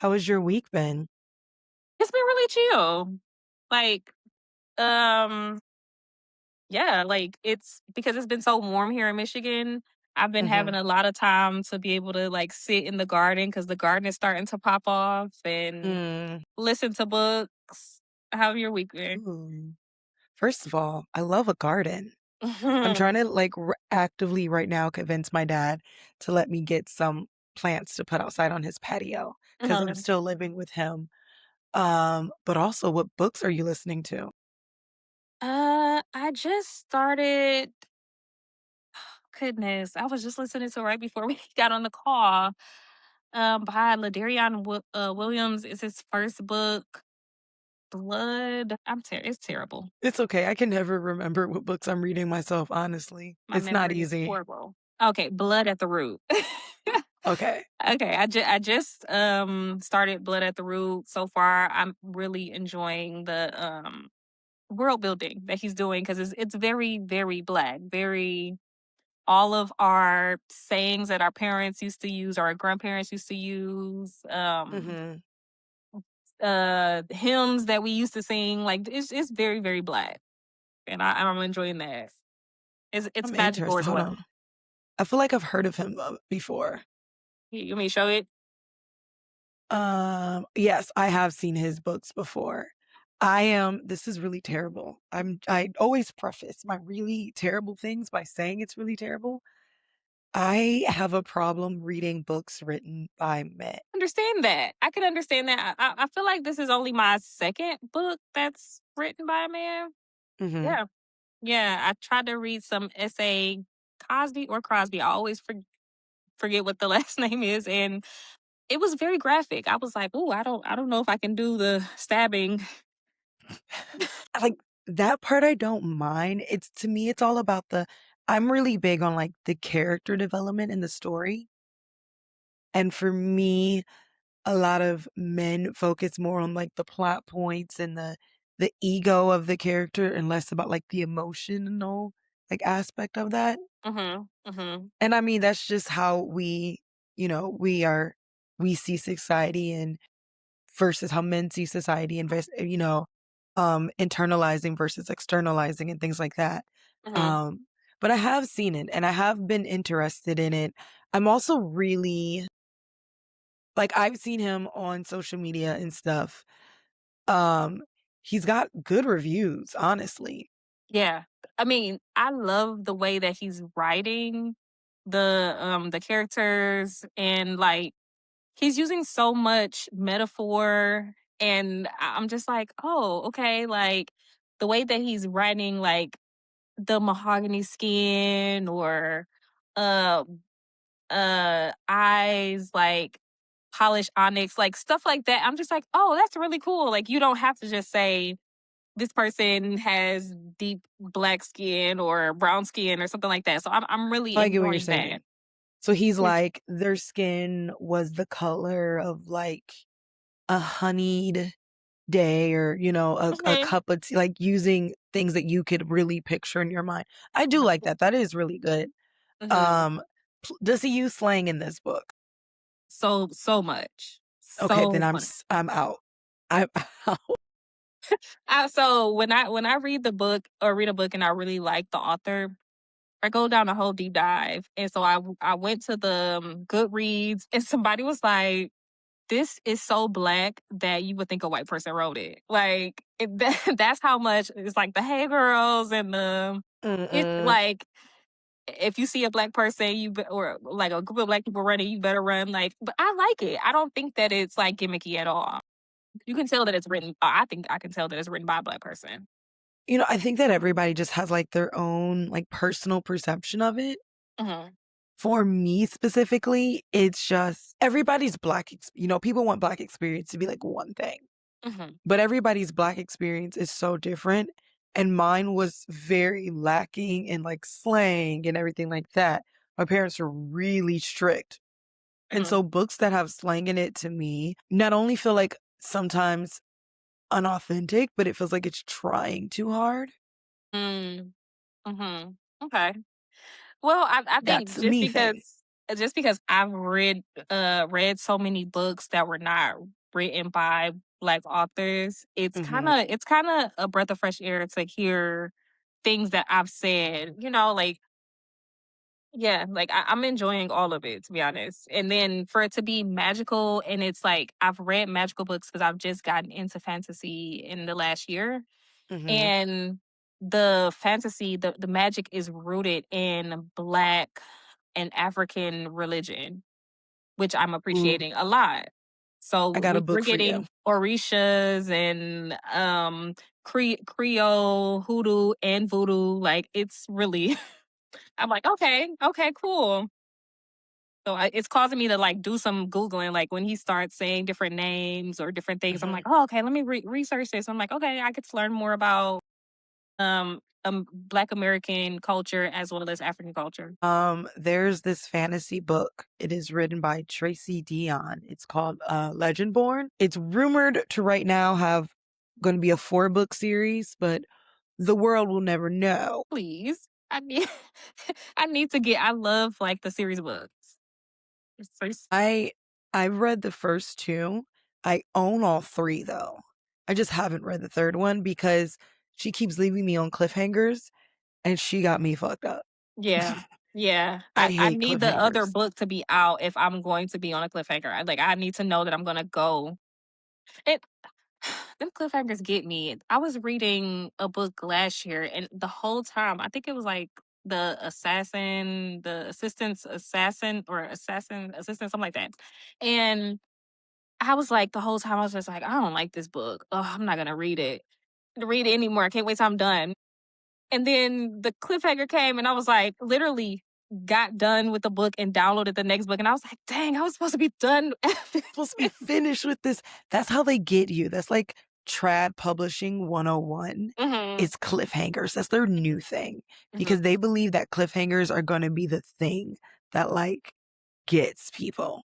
How has your week been? It's been really chill. Like, um, yeah, like it's because it's been so warm here in Michigan. I've been having Mhm. a lot of time to be able to like sit in the garden because the garden is starting to pop off and Mm. listen to books. How your week been? Ooh. First of all, I love a garden. I'm trying to, like, actively right now convince my dad to let me get some plants to put outside on his patio because 'cause I'm Uh-huh. still living with him. But also, what books are you listening to? I just started. Goodness, I was just listening to it right before we got on the call. By Williams. It's his first book. Blood. It's terrible. It's okay, I can never remember what books I'm reading myself, honestly. My It's not memory is easy. horrible. Okay, Blood at the Root. Okay. Okay, I just started Blood at the Root. So far, I'm really enjoying the world building that he's doing because it's very very black, very all of our sayings that our parents used to use, our grandparents used to use, Mhm. hymns that we used to sing. Like it's very very black, and I'm enjoying that. It's I'm magical interested, as hold well. on. I feel like I've heard of him, before. You want me to show it? Yes, I have seen his books before. I am this is really terrible. I always preface my really terrible things by saying it's really terrible. I have a problem reading books written by men. Understand that. I can understand that. I feel like this is only my second book that's written by a man. Mhm. Yeah. Yeah. I tried to read some essay, Cosby or Crosby. I always forget what the last name is. And it was very graphic. I was like, oh, I don't know if I can do the stabbing. Like, that part I don't mind. It's to me, it's all about the I'm really big on, like, the character development in the story, and for me, a lot of men focus more on, like, the plot points and the ego of the character and less about, like, the emotional, like, aspect of that, Mhm. Mhm. and I mean, that's just how we see society and versus how men see society and internalizing versus externalizing and things like that. Mhm. Um, but I have seen it and I have been interested in it. I'm also really like I've seen him on social media and stuff. Um, he's got good reviews, honestly. Yeah. I mean, I love the way that he's writing the characters and like he's using so much metaphor and I'm just like, "Oh, okay." Like the way that he's writing like the mahogany skin or uh eyes like polished onyx, like stuff like that. I'm just like, "Oh, that's really cool." Like you don't have to just say this person has deep black skin or brown skin or something like that. So I'm really I get what you're enjoying that. saying. So he's It's like, their skin was the color of like a honeyed day or, a mhm, cup of tea, like using things that you could really picture in your mind. I do like mhm, that. That is really good. mhm. Um, does he use slang in this book? So much. Okay, then So much. I'm out. I'm out. So when I read the book or read a book and I really like the author, I go down a whole deep dive. And so I went to the Goodreads and somebody was like, this is so black that you would think a white person wrote it. Like that's how much it's like the Hey Girls and the it's Mm-mm. like if you see a black person, or like a group of black people running, you better run. Like, but I like it. I don't think that it's like gimmicky at all. You can tell that it's written. I think I can tell that it's written by a black person. I think that everybody just has like their own like personal perception of it. Hmm. For me specifically, it's just everybody's people want black experience to be like one thing. Hmm. But everybody's black experience is so different, and mine was very lacking in, like, slang and everything like that. My parents were really strict, and Hmm. so books that have slang in it to me not only feel like sometimes unauthentic, but it feels like it's trying too hard. Mm. Hmm. Okay. Well, I think That's a me thing. just because I've read so many books that were not written by Black authors, Mhm. it's kinda a breath of fresh air to hear things that I've said, like yeah, like I'm enjoying all of it to be honest. And then for it to be magical and it's like I've read magical books because I've just gotten into fantasy in the last year. Mhm. And the fantasy, the magic is rooted in Black and African religion, which I'm Ooh, appreciating a lot. I So got a we're book for getting you. Orishas and Creole, hoodoo, and voodoo. Like it's really, I'm like, okay, okay, cool. So it's causing me to like do some googling. Like when he starts saying different names or different things, I'm like, Mhm. oh, okay, let me research this. I'm like, okay, I get to learn more about Black American culture as well as African culture. There's this fantasy book. It is written by Tracy Dion. It's called Legendborn. It's rumored to right now have going to be a 4 book series, but the world will never know. Please, I need, I need to get. I love like the series books. I I've read the first 2. I own all 3 though. I just haven't read the third one because she keeps leaving me on cliffhangers and she got me fucked up. Yeah, yeah. I I hate need the other cliffhangers. book to be out if I'm going to be on a cliffhanger. I need to know that I'm gonna go. It them cliffhangers get me. I was reading a book last year, and the whole time, I think it was like the assistant's assassin, or assassin assistant, something like that. And I was like, the whole time, I was just like, I don't like this book. Oh, I'm not gonna read it anymore. I can't wait till I'm done. And then the cliffhanger came, and I was like, literally got done with the book and downloaded the next book. And I was like, dang, I was supposed to be done. Supposed to be finished with this. That's how they get you. That's like trad publishing 101. hmm It's cliffhangers. That's their new thing because hmm they believe that cliffhangers are going to be the thing that like gets people.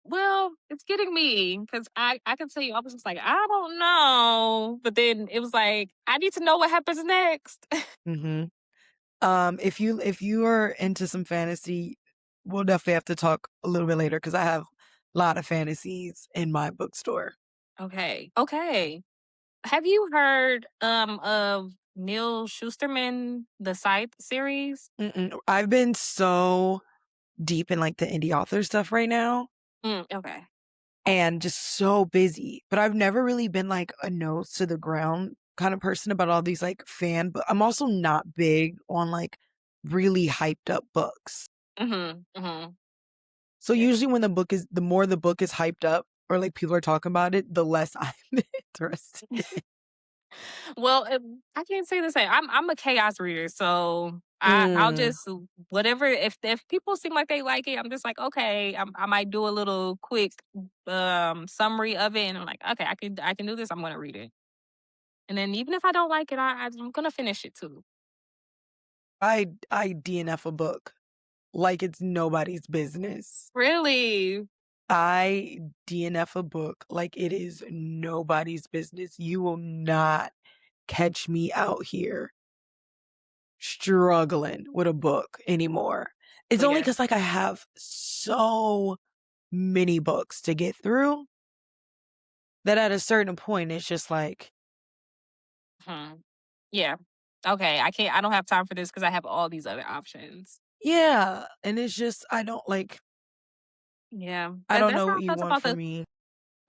Well, it's getting me because I can tell you, I was just like, I don't know. But then it was like, I need to know what happens next. Hmm. If you are into some fantasy, we'll definitely have to talk a little bit later because I have a lot of fantasies in my bookstore. Okay. Okay. Have you heard of Neil Schusterman, the Scythe series? I've been so deep in like the indie author stuff right now Okay. and just so busy. But I've never really been like a nose to the ground kind of person about all these like but I'm also not big on like really hyped up books. hmm So Yeah. usually when the more the book is hyped up or like people are talking about it, the less I'm interested. Well, I can't say the same. I'm a chaos reader, so I'll Mm, just whatever. If people seem like they like it, I'm just like okay. I might do a little quick summary of it, and I'm like okay, I can do this. I'm gonna read it, and then even if I don't like it, I'm gonna finish it too. I DNF a book like it's nobody's business. Really? I DNF a book like it is nobody's business. You will not catch me out here struggling with a book anymore. It's Well, only yeah. because like I have so many books to get through that at a certain point it's just like, Hmm. Yeah. Okay. I can't. I don't have time for this because I have all these other options. yeah. And it's just Yeah. I don't That's know how what I you felt want about from the me.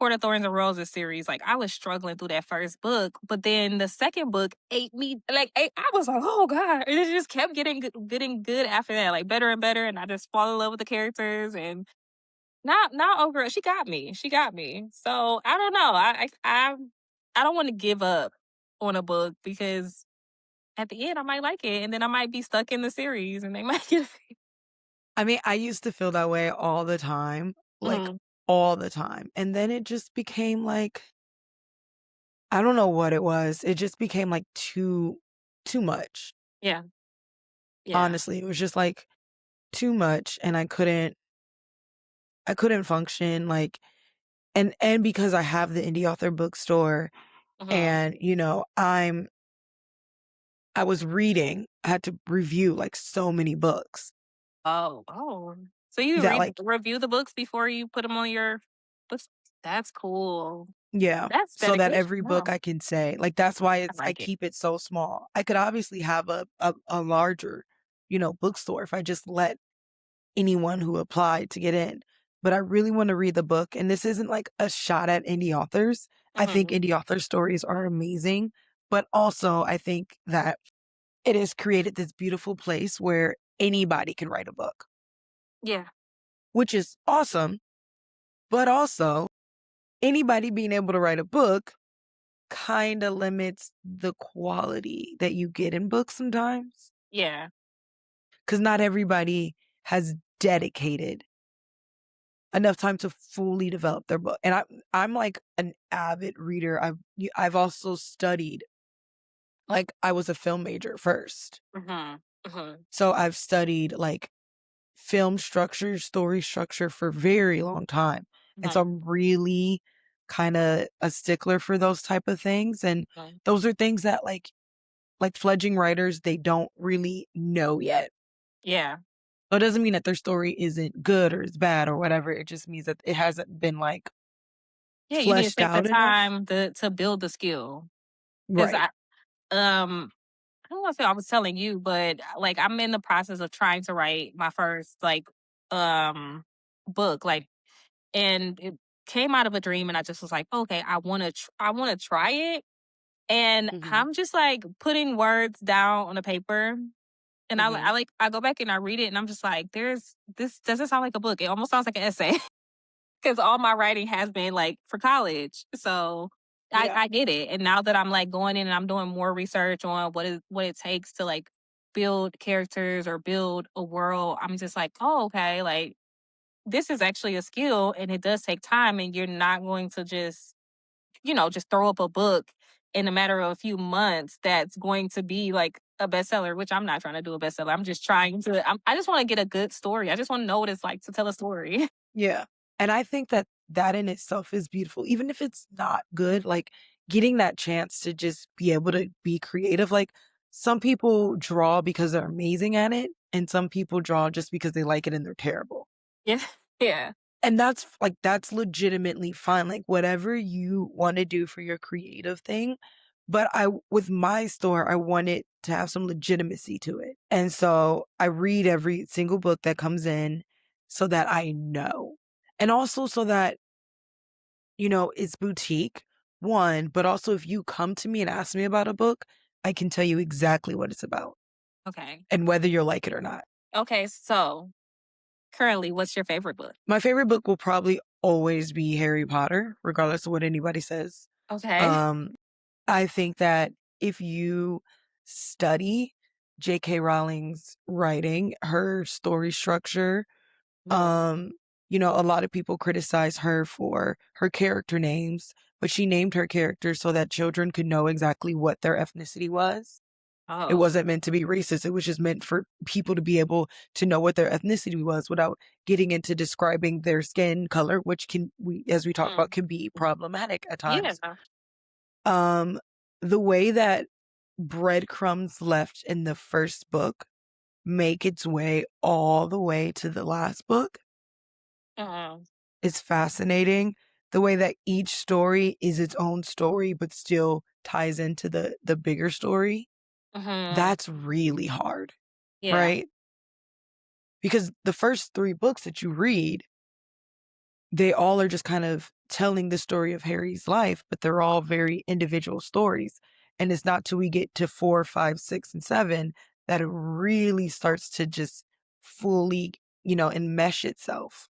Court of Thorns and Roses series. Like I was struggling through that first book, but then the second book ate me. I was like, oh god, and it just kept getting good after that, like better and better. And I just fall in love with the characters. And now over, she got me. She got me. So I don't know. I don't want to give up on a book because at the end I might like it, and then I might be stuck in the series, and they might get. I mean, I used to feel that way all the time, like Mhm. all the time. And then it just became like, I don't know what it was. It just became like too much. Yeah, yeah. Honestly, it was just like too much and I couldn't function like and because I have the indie author bookstore Mhm. and I was reading, I had to review like so many books. Oh, oh. So you that, read like review the books before you put them on your books? That's cool. yeah, That's so that dedication. every book Wow, I can say like, that's why I I like it. keep it so small. I could obviously have a larger, bookstore if I just let anyone who applied to get in. But I really want to read the book. And this isn't like a shot at indie authors. I think Mhm. indie author stories are amazing. But also, I think that it has created this beautiful place where anybody can write a book, Yeah, which is awesome. But also, anybody being able to write a book kind of limits the quality that you get in books sometimes. yeah, Because not everybody has dedicated enough time to fully develop their book. And I'm like an avid reader. I've also studied like I was a film major first. mhm, mhm, So I've studied like film structure, story structure for a very long time. And so mhm, I'm really kind of a stickler for those type of things and mhm. those are things that like fledgling writers they don't really know yet. Yeah. So it doesn't mean that their story isn't good or is bad or whatever. It just means that it hasn't been like Yeah, you need to fleshed take the out enough. time to build the skill. 'Cause Right. um, I don't wanna say I was telling you, but, like, I'm in the process of trying to write my first, like, um, book, like, and it came out of a dream, and I just was like, "Okay, I wanna try it," and Mhm. I'm just, like, putting words down on a paper, and Mhm. I go back and I read it, and I'm just like, "There's this doesn't sound like a book, it almost sounds like an essay." 'Cause all my writing has been, like, for college, so Yeah. I get it, and now that I'm, like, going in and I'm doing more research on what it takes to, like, build characters or build a world, I'm just like, "Oh, okay, like, this is actually a skill, and it does take time, and you're not going to just, just throw up a book in a matter of a few months that's going to be, like, a bestseller," which I'm not trying to do a bestseller, I'm just trying to I just wanna get a good story, I just wanna know what it's like to tell a story. Yeah. And I think that that in itself is beautiful. Even if it's not good, like getting that chance to just be able to be creative. Like some people draw because they're amazing at it, and some people draw just because they like it and they're terrible. Yeah, yeah. And that's legitimately fine. Like whatever you want to do for your creative thing. But with my store, I want it to have some legitimacy to it. And so I read every single book that comes in so that I know. And also so that, it's boutique, one, but also if you come to me and ask me about a book, I can tell you exactly what it's about Okay. and whether you'll like it or not. Okay, so currently, what's your favorite book? My favorite book will probably always be Harry Potter, regardless of what anybody says. Okay. Um, I think that if you study J.K. Rowling's writing, her story structure, Mhm. um, a lot of people criticize her for her character names, but she named her characters so that children could know exactly what their ethnicity was. It Oh. wasn't meant to be racist. It was just meant for people to be able to know what their ethnicity was without getting into describing their skin color, which as we talked about, Mm. can be problematic at Yeah. times. Um, the way that breadcrumbs left in the first book make its way all the way to the last book Mhm. is fascinating. The way that each story is its own story, but still ties into the bigger story. Mhm. That's really hard, Yeah. right? Because the first 3 books that you read, they all are just kind of telling the story of Harry's life, but they're all very individual stories. And it's not till we get to 4, 5, 6, and 7 that it really starts to just fully, enmesh itself.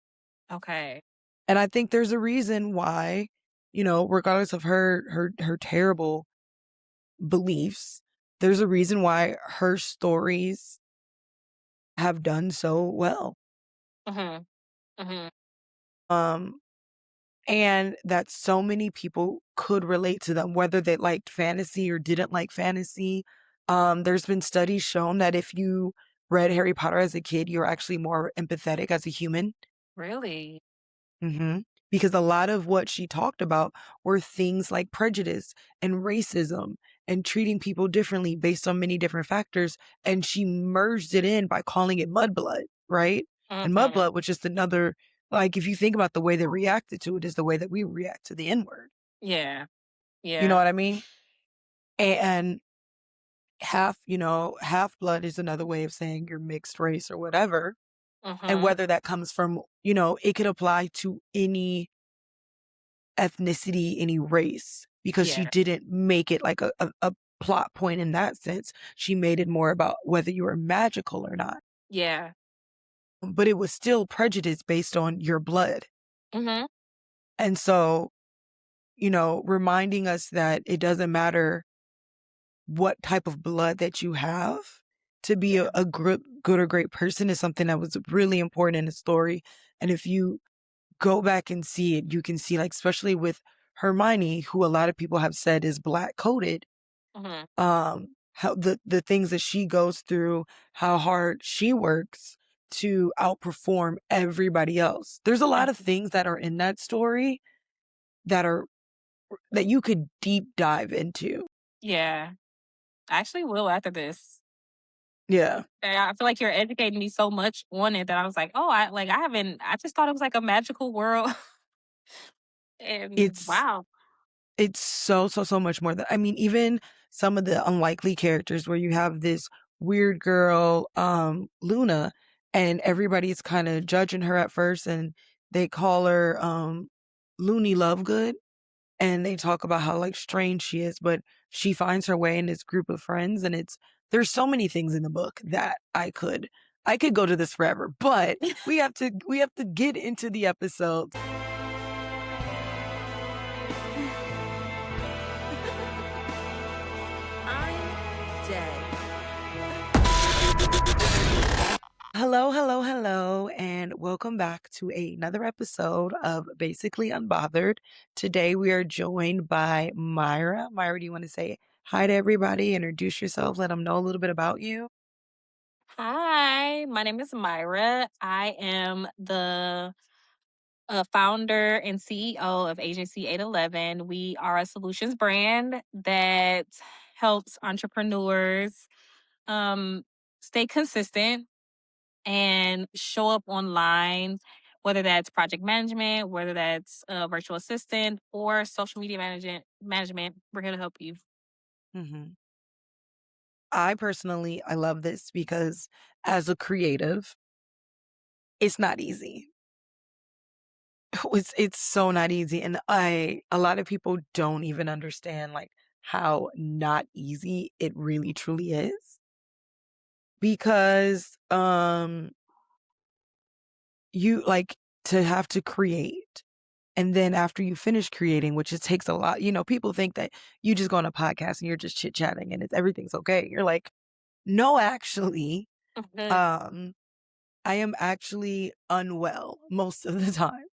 Okay. And I think there's a reason why, regardless of her terrible beliefs, there's a reason why her stories have done so well. Mhm. Mhm. Um, and that so many people could relate to them, whether they liked fantasy or didn't like fantasy. There's been studies shown that if you read Harry Potter as a kid, you're actually more empathetic as a human. Really? Because a lot of what she talked about were things like prejudice and racism and treating people differently based on many different factors. And she merged it in by calling it mudblood, right? And Mhm. Mudblood was just another, like, if you think about the way they reacted to it is the way that we react to the N-word. Yeah. You know Yeah. what I mean? And half blood is another way of saying you're mixed race or whatever. And Mhm. whether that comes from, it could apply to any ethnicity, any race, because she Yeah. didn't make it like a plot point in that sense. She made it more about whether you were magical or not. Yeah. But it was still prejudice based on your blood. Mhm. And so, reminding us that it doesn't matter what type of blood that you have to be Yeah. a good or great person is something that was really important in the story. And if you go back and see it, you can see, like, especially with Hermione, who a lot of people have said is black coded, Mhm. how the things that she goes through, how hard she works to outperform everybody else. There's a lot of Mhm. things that are in that story that are that you could deep dive into. Yeah. I actually will after this. Yeah. I feel like you're educating me so much on it that I was like, "Oh, I haven't I just thought it was like a magical world." And It's wow. It's so, so, so much more than, I mean, even some of the unlikely characters where you have this weird girl, Luna, and everybody's kind of judging her at first, and they call her, Looney Lovegood, and they talk about how, like, strange she is, but she finds her way in this group of friends, and there's so many things in the book that I could go to this forever, but we have to get into the episodes. I'm dead. Hello, hello, hello, and welcome back to another episode of Basically Unbothered. Today we are joined by Myra. Myra, do you want to say hi to everybody, introduce yourself, let them know a little bit about you? Hi, my name is Myra. I am the founder and CEO of Agency 811. We are a solutions brand that helps entrepreneurs um, stay consistent and show up online, whether that's project management, whether that's virtual assistant or social media management. We're here to help you. hmm I love this because as a creative, it's not easy. It's so not easy, and a lot of people don't even understand, like, how not easy it really truly is because you, like, to have to create, and then after you finish creating, which it takes a lot, people think that you just go on a podcast and you're just chit-chatting and everything's okay. You're like, "No, actually, Mhm. um, I am actually unwell most of the time.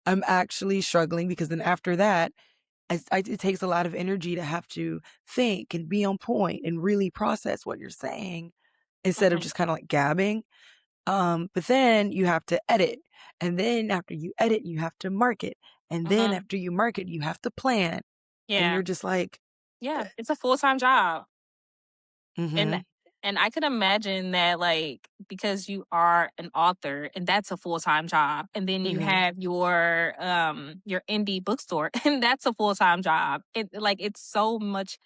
I'm actually struggling because then after that, it takes a lot of energy to have to think and be on point and really process what you're saying instead of Mhm. just kinda, like, gabbing." But then you have to edit. And then after you edit, you have to market. And then Mhm. after you market, you have to plan. And Yeah. you're just like, Yeah. It's a full time job. And mm-hmm, and I could imagine that, like, because you are an author and that's a full-time job, and then you mm-hmm, have your indie bookstore and that's a full-time job. It's so much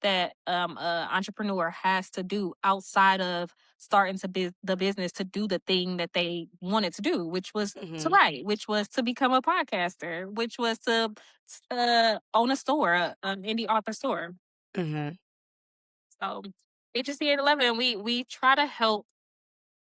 that a entrepreneur has to do outside of starting to the business to do the thing that they wanted to do, which was to mm-hmm, write, which was to become a podcaster, which was to own a store, an indie author store. mm-hmm, So Agency 811, we try to help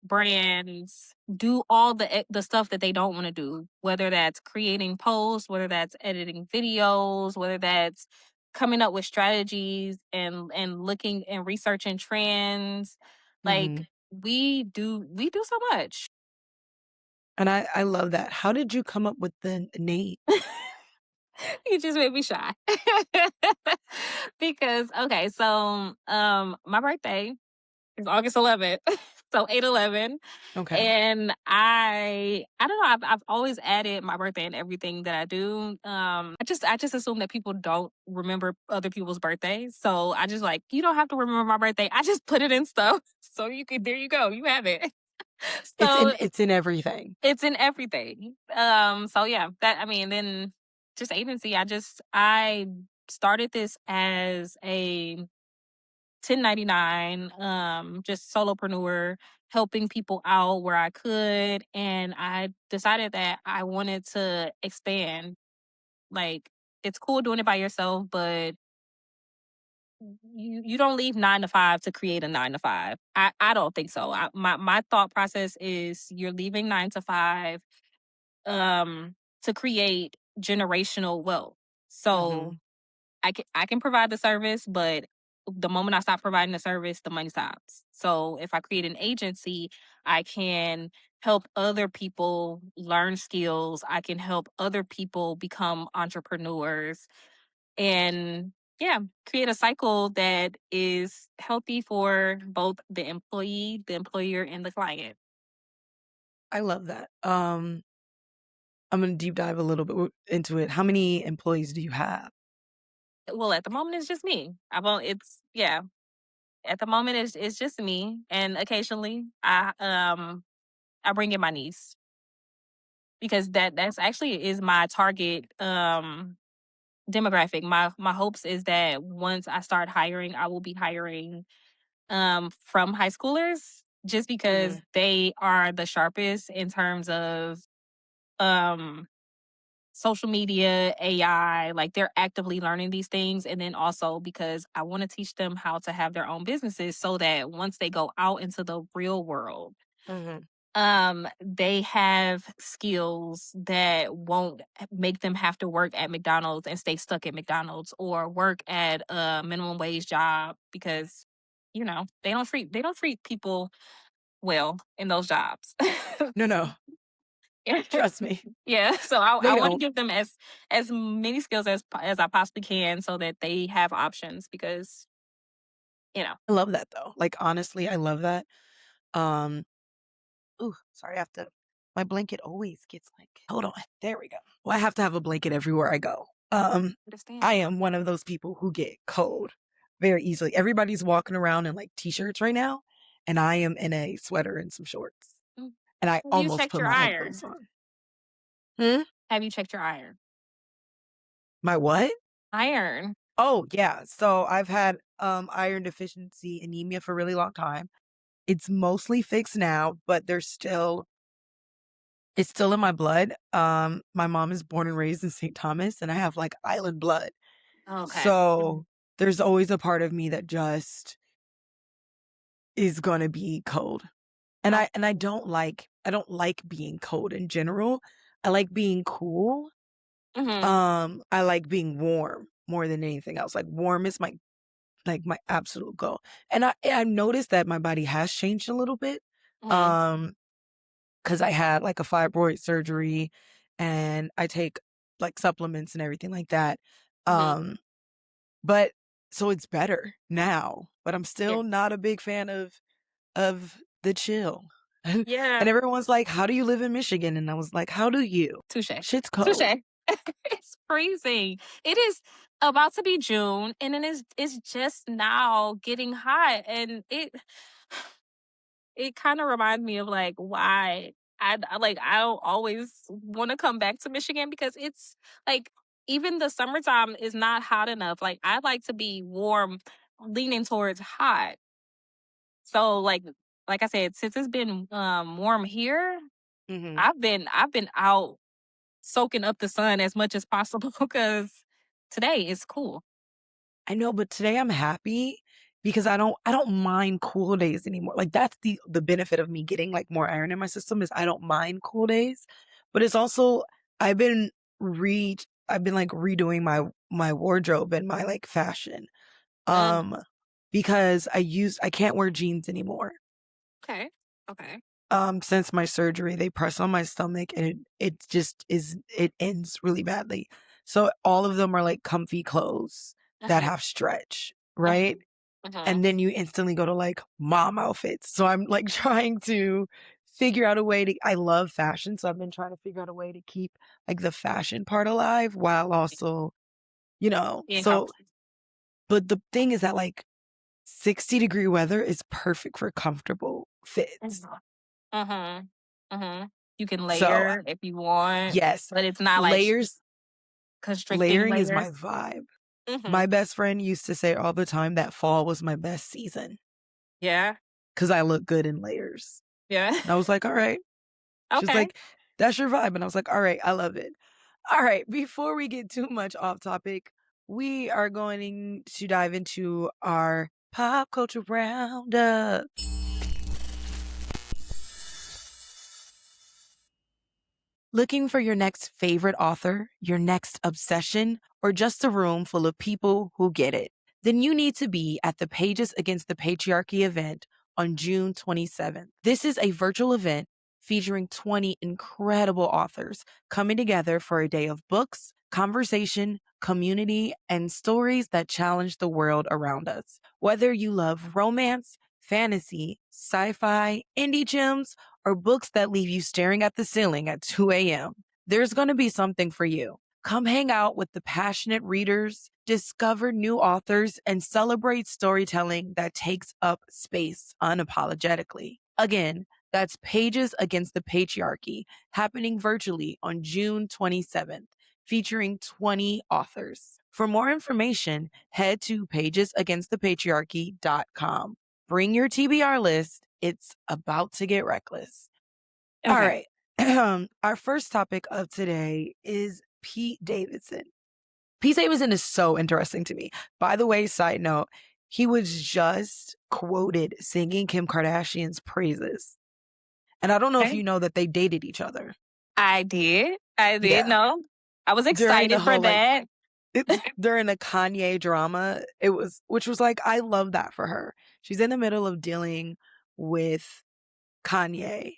brands do all the stuff that they don't want to do, whether that's creating posts, whether that's editing videos, whether that's coming up with strategies and looking and researching trends. mm-hmm. Like we do so much. And I love that. How did you come up with the name? You just made me shy. Because okay, so my birthday is August 11th. So 8/11. Okay. And I don't know, I've always added my birthday in everything that I do. I just assume that people don't remember other people's birthdays. So I just like, you don't have to remember my birthday. I just put it in stuff. So you can there you go. You have it. So It's in everything. it's in everything. So yeah, that I mean, then just agency, I started this as a 1099, just solopreneur, helping people out where I could. And I decided that I wanted to expand. Like, it's cool doing it by yourself, but you don't leave 9 to 5 to create a 9 to 5. I don't think so. My thought process is you're leaving 9 to 5 to create generational wealth. So Mhm. I can provide the service, but the moment I stop providing the service, the money stops. So if I create an agency, I can help other people learn skills. I can help other people become entrepreneurs and yeah, create a cycle that is healthy for both the employee, the employer, and the client. I love that. I'm gonna deep dive a little bit into it. How many employees do you have? Well, at the moment, it's just me. It's yeah. At the moment, it's just me, and occasionally I bring in my niece because that's actually is my target demographic. My hopes is that once I start hiring, I will be hiring from high schoolers just because Mhm. they are the sharpest in terms of um social media, AI, like they're actively learning these things. And then also because I want to teach them how to have their own businesses so that once they go out into the real world, Mhm. they have skills that won't make them have to work at McDonald's and stay stuck at McDonald's or work at a minimum wage job because they don't treat people well in those jobs. No, no. Trust me. Yeah, so I They want to don't. give them as many skills as I possibly can so that they have options because you know I love that though. Like honestly, I love that. Um, ooh, sorry, I have to my blanket always gets like hold on. There we go. Well, I have to have a blanket everywhere I go. I understand. am one of those people who get cold very easily. Everybody's walking around in like t-shirts right now, and I am in a sweater and some shorts. Mm. And I Have you almost checked put your my iron? headphones on. Hmm? Have you checked your iron? My what? Iron. Oh, yeah. So I've had iron deficiency anemia for a really long time. It's mostly fixed now, but it's still in my blood. My mom is born and raised in St. Thomas and I have like island blood. Okay. So Mhm. there's always a part of me that just is going to be cold. And Oh. I don't like being cold in general. I like being cool. Mhm. I like being warm more than anything else. Like warm is my absolute goal. And I've noticed that my body has changed a little bit. Mhm. Um, because I had like a fibroid surgery and I take like supplements and everything like that. Mhm. Um, but so it's better now, but I'm Yeah. still not a big fan of the chill. And Yeah. everyone's like, "How do you live in Michigan?" And I was like, "How do you?" Touche. Shit's cold. Touche. It's freezing. It is about to be June, and then it's just now getting hot, and it kind of reminds me of like why I don't always want to come back to Michigan because it's like even the summertime is not hot enough. Like I like to be warm, leaning towards hot. So like I said, since it's been warm here, Mhm. I've been out soaking up the sun as much as possible because today is cool. I know, but today I'm happy because I don't mind cool days anymore. Like that's the benefit of me getting like more iron in my system is I don't mind cool days. But it's also I've been I've been like redoing my wardrobe and my like fashion. Mm, Um because I can't wear jeans anymore. okay. Okay. Since my surgery, they press on my stomach and it just is it ends really badly. So all of them are like comfy clothes that Uh-huh. have stretch, Uh-huh. right? Uh-huh. And then you instantly go to like mom outfits. So I'm like trying to figure out a way to I love fashion, so I've been trying to figure out a way to keep like the fashion part alive while also, Being so comfortable. but the thing is that like 60-degree weather is perfect for comfortable fits. Mhm. Mhm. You can So, layer if you want, yes, but it's not like layers constricting layering is my layers. vibe. My Mhm. best friend used to say all the time that fall was my best season Yeah. because I look good in layers. Yeah. And I was like, "All right." She's Okay. like, "That's your vibe." And I was like, "All right, I love it." All right, before we get too much off topic, we are going to dive into our pop culture roundup. Looking for your next favorite author, your next obsession, or just a room full of people who get it? Then you need to be at the Pages Against the Patriarchy event on June 27th. This is a virtual event featuring 20 incredible authors coming together for a day of books, conversation, community, and stories that challenge the world around us. Whether you love romance, fantasy, sci fi, indie gems, or books that leave you staring at the ceiling at 2 a.m., there's going to be something for you. Come hang out with the passionate readers, discover new authors, and celebrate storytelling that takes up space unapologetically. Again, that's Pages Against the Patriarchy, happening virtually on June 27th, featuring 20 authors. For more information, head to pagesagainstthepatriarchy.com. Bring your TBR list. It's about to get reckless. All Okay. right. Our first topic of today is Pete Davidson. Pete Davidson is so interesting to me. By the way, side note, he was just quoted singing Kim Kardashian's praises. And I don't know if Okay. you know that they dated each other. I did. I did Yeah. know. I was During the excited for whole like that. during the Kanye drama, which was like I love that for her. She's in the middle of dealing with Kanye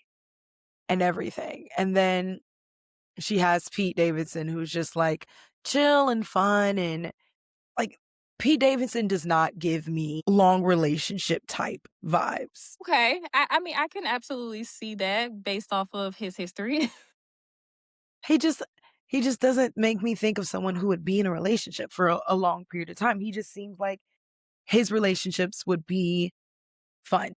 and everything. And then she has Pete Davidson who's just like chill and fun and like Pete Davidson does not give me long relationship type vibes. Okay. I mean, I can absolutely see that based off of his history. He just he just doesn't make me think of someone who would be in a relationship for a long period of time. He just seems like his relationships would be fun.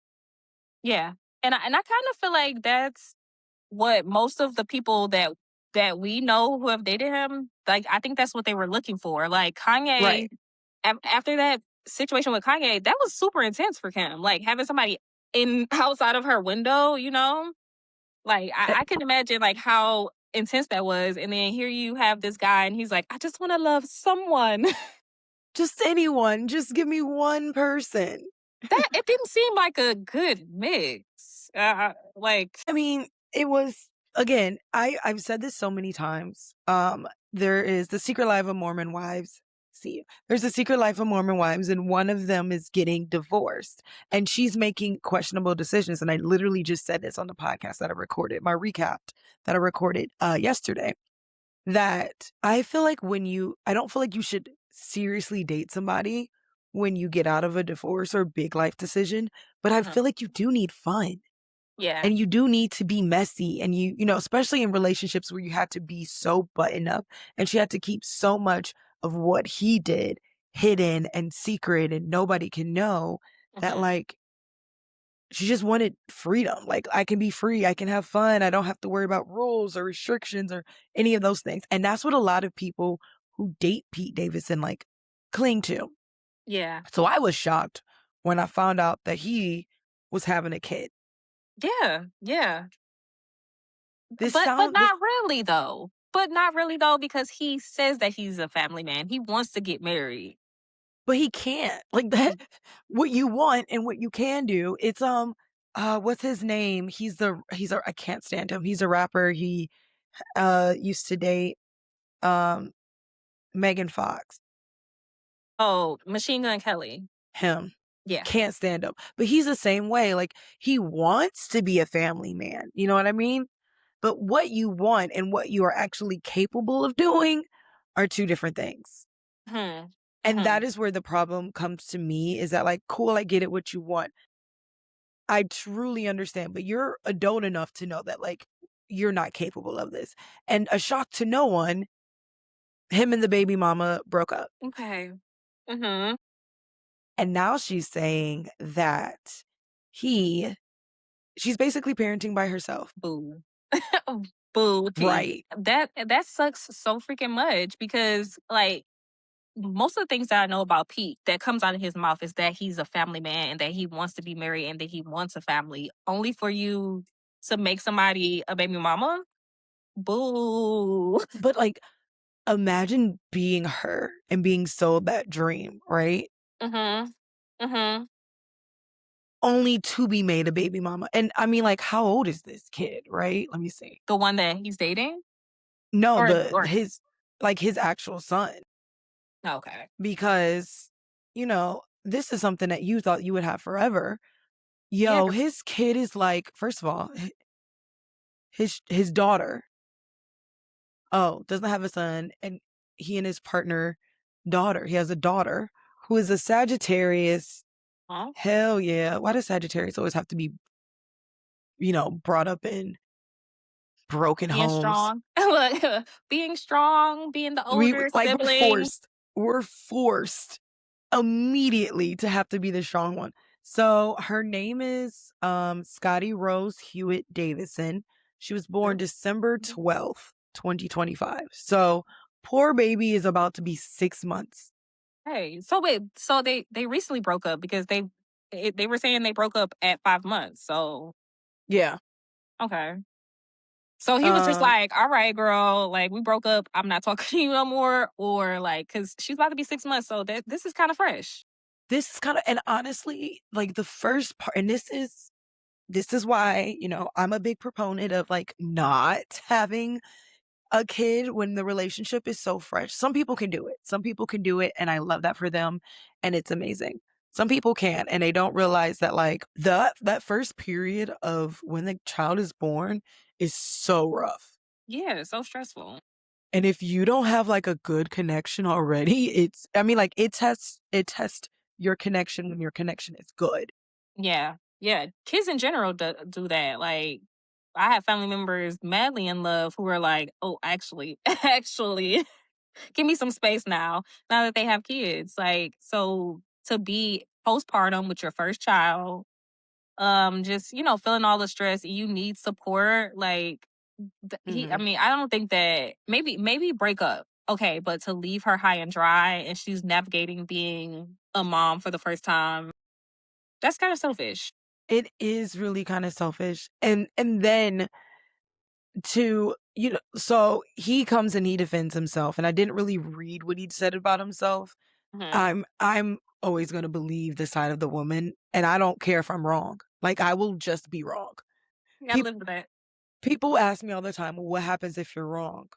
Yeah. And I kind of feel like that's what most of the people that we know who have dated him, like I think that's what they were looking for. Like Kanye, Right. after that situation with Kanye, that was super intense for Kim. Like having somebody in outside of her window, you know? Like Eh, I can imagine like how intense that was. And then here you have this guy and he's like, I just want to love someone. just anyone, just give me one person. That it didn't seem like a good mix. Like, I mean, it was again, I've said this so many times. There is the Secret Life of Mormon Wives. See, there's the Secret Life of Mormon Wives, and one of them is getting divorced, and she's making questionable decisions. And I literally just said this on the podcast that I recorded, my recap that I recorded yesterday. That I feel like I don't feel like you should seriously date somebody when you get out of a divorce or big life decision, but I mhm, feel like you do need fun. yeah. And you do need to be messy and especially in relationships where you have to be so buttoned up and she had to keep so much of what he did hidden and secret and nobody can know that Mhm, like she just wanted freedom. Like I can be free, I can have fun, I don't have to worry about rules or restrictions or any of those things. And that's what a lot of people who date Pete Davidson like cling to. yeah. So I was shocked when I found out that he was having a kid. Yeah. Yeah. This But sound this not really though. But not really though, because he says that he's a family man. He wants to get married. But he can't. Like that what you want and what you can do, it's what's his name? He's a I can't stand him. He's a rapper. He used to date um Megan Fox. Oh, Machine Gun Kelly. Him. Yeah. Can't stand him. But he's the same way. Like he wants to be a family man. You know what I mean? But what you want and what you are actually capable of doing are two different things. Mhm. And Mhm. that is where the problem comes to me is that like cool, I get it what you want. I truly understand, but you're adult enough to know that, like, you're not capable of this. And a shock to no one, him and the baby mama broke up. Okay. Mhm. And now she's saying that he She's basically parenting by herself. Boo. Boo tea. Right. That sucks so freaking much because like most of the things that I know about Pete that comes out of his mouth is that he's a family man and that he wants to be married and that he wants a family. Only for you to make somebody a baby mama? Boo. But, like, imagine being her and being sold that dream, right? Mhm. Mhm. Only to be made a baby mama. And I mean, like, how old is this kid, right? Let me see. The one that he's dating? No, the Or his like, his actual son, okay. because, this is something that you thought you would have forever. Yeah, Yo, 'cause his kid is like, first of all, his daughter, doesn't have a son, and he and his partner daughter, he has a daughter who is a Sagittarius. huh? Hell yeah. Why does Sagittarius always have to be, brought up in broken Being homes? strong. Look, being strong, being the We older like sibling. we're forced immediately to have to be the strong one. So her name is Scotty Rose Hewitt Davison. She was born December 12th, 2025. So poor baby is about to be 6 months. Hey, so wait, so they recently broke up because they were saying they broke up at 5 months. So Yeah. okay, so he was just Um, like, "All right, girl, like we broke up. I'm not talking to you no more," or like, because she's about to be 6 months, so that this is kind of fresh. this is kind of, and honestly, like the first part, and this is why, I'm a big proponent of like not having a kid when the relationship is so fresh. Some people can do it. Some people can do it, and I love that for them, and it's amazing. Some people can't, and they don't realize that like that first period of when the child is born is so rough. Yeah, so stressful. And if you don't have like a good connection already, I mean like it tests your connection when your connection is good. Yeah, yeah. Kids in general do that. Like, I have family members madly in love who are like, "Oh, actually, actually, give me some space now." Now that they have kids, like, so to be postpartum with your first child, just feeling all the stress, you need support. Like, I Mhm. mean, I don't think that maybe break up. Okay, but to leave her high and dry and she's navigating being a mom for the first time, that's kind of selfish. It is really kind of selfish. And then so he comes and he defends himself, and I didn't really read what he said about himself. Mhm. I'm always going to believe the side of the woman, and I don't care if I'm wrong. Like I will just be wrong. Yeah, I People live with that. people ask me all the time, "Well, what happens if you're wrong?"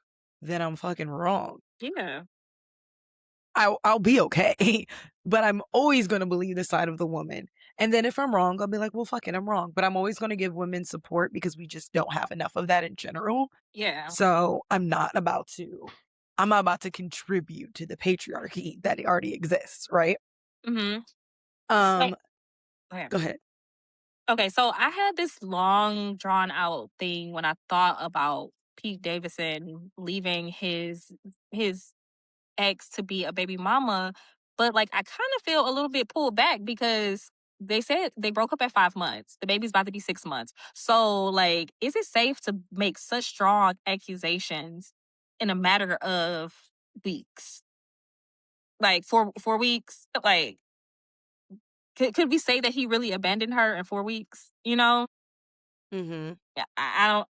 Then I'm fucking wrong. Yeah. I'll be okay, but I'm always going to believe the side of the woman. And then if I'm wrong, I'll be like, "Well, fuck it, I'm wrong." But I'm always going to give women support because we just don't have enough of that in general. Yeah. So I'm not about to contribute to the patriarchy that already exists, right? Mhm. So Um, okay. go ahead. Okay, so I had this long drawn out thing when I thought about Pete Davidson leaving his ex to be a baby mama, but like I kind of feel a little bit pulled back because they said they broke up at 5 months. The baby's about to be 6 months. So like, is it safe to make such strong accusations in a matter of weeks? Like 4 weeks? Like could we say that he really abandoned her in 4 weeks? Mhm. Yeah, I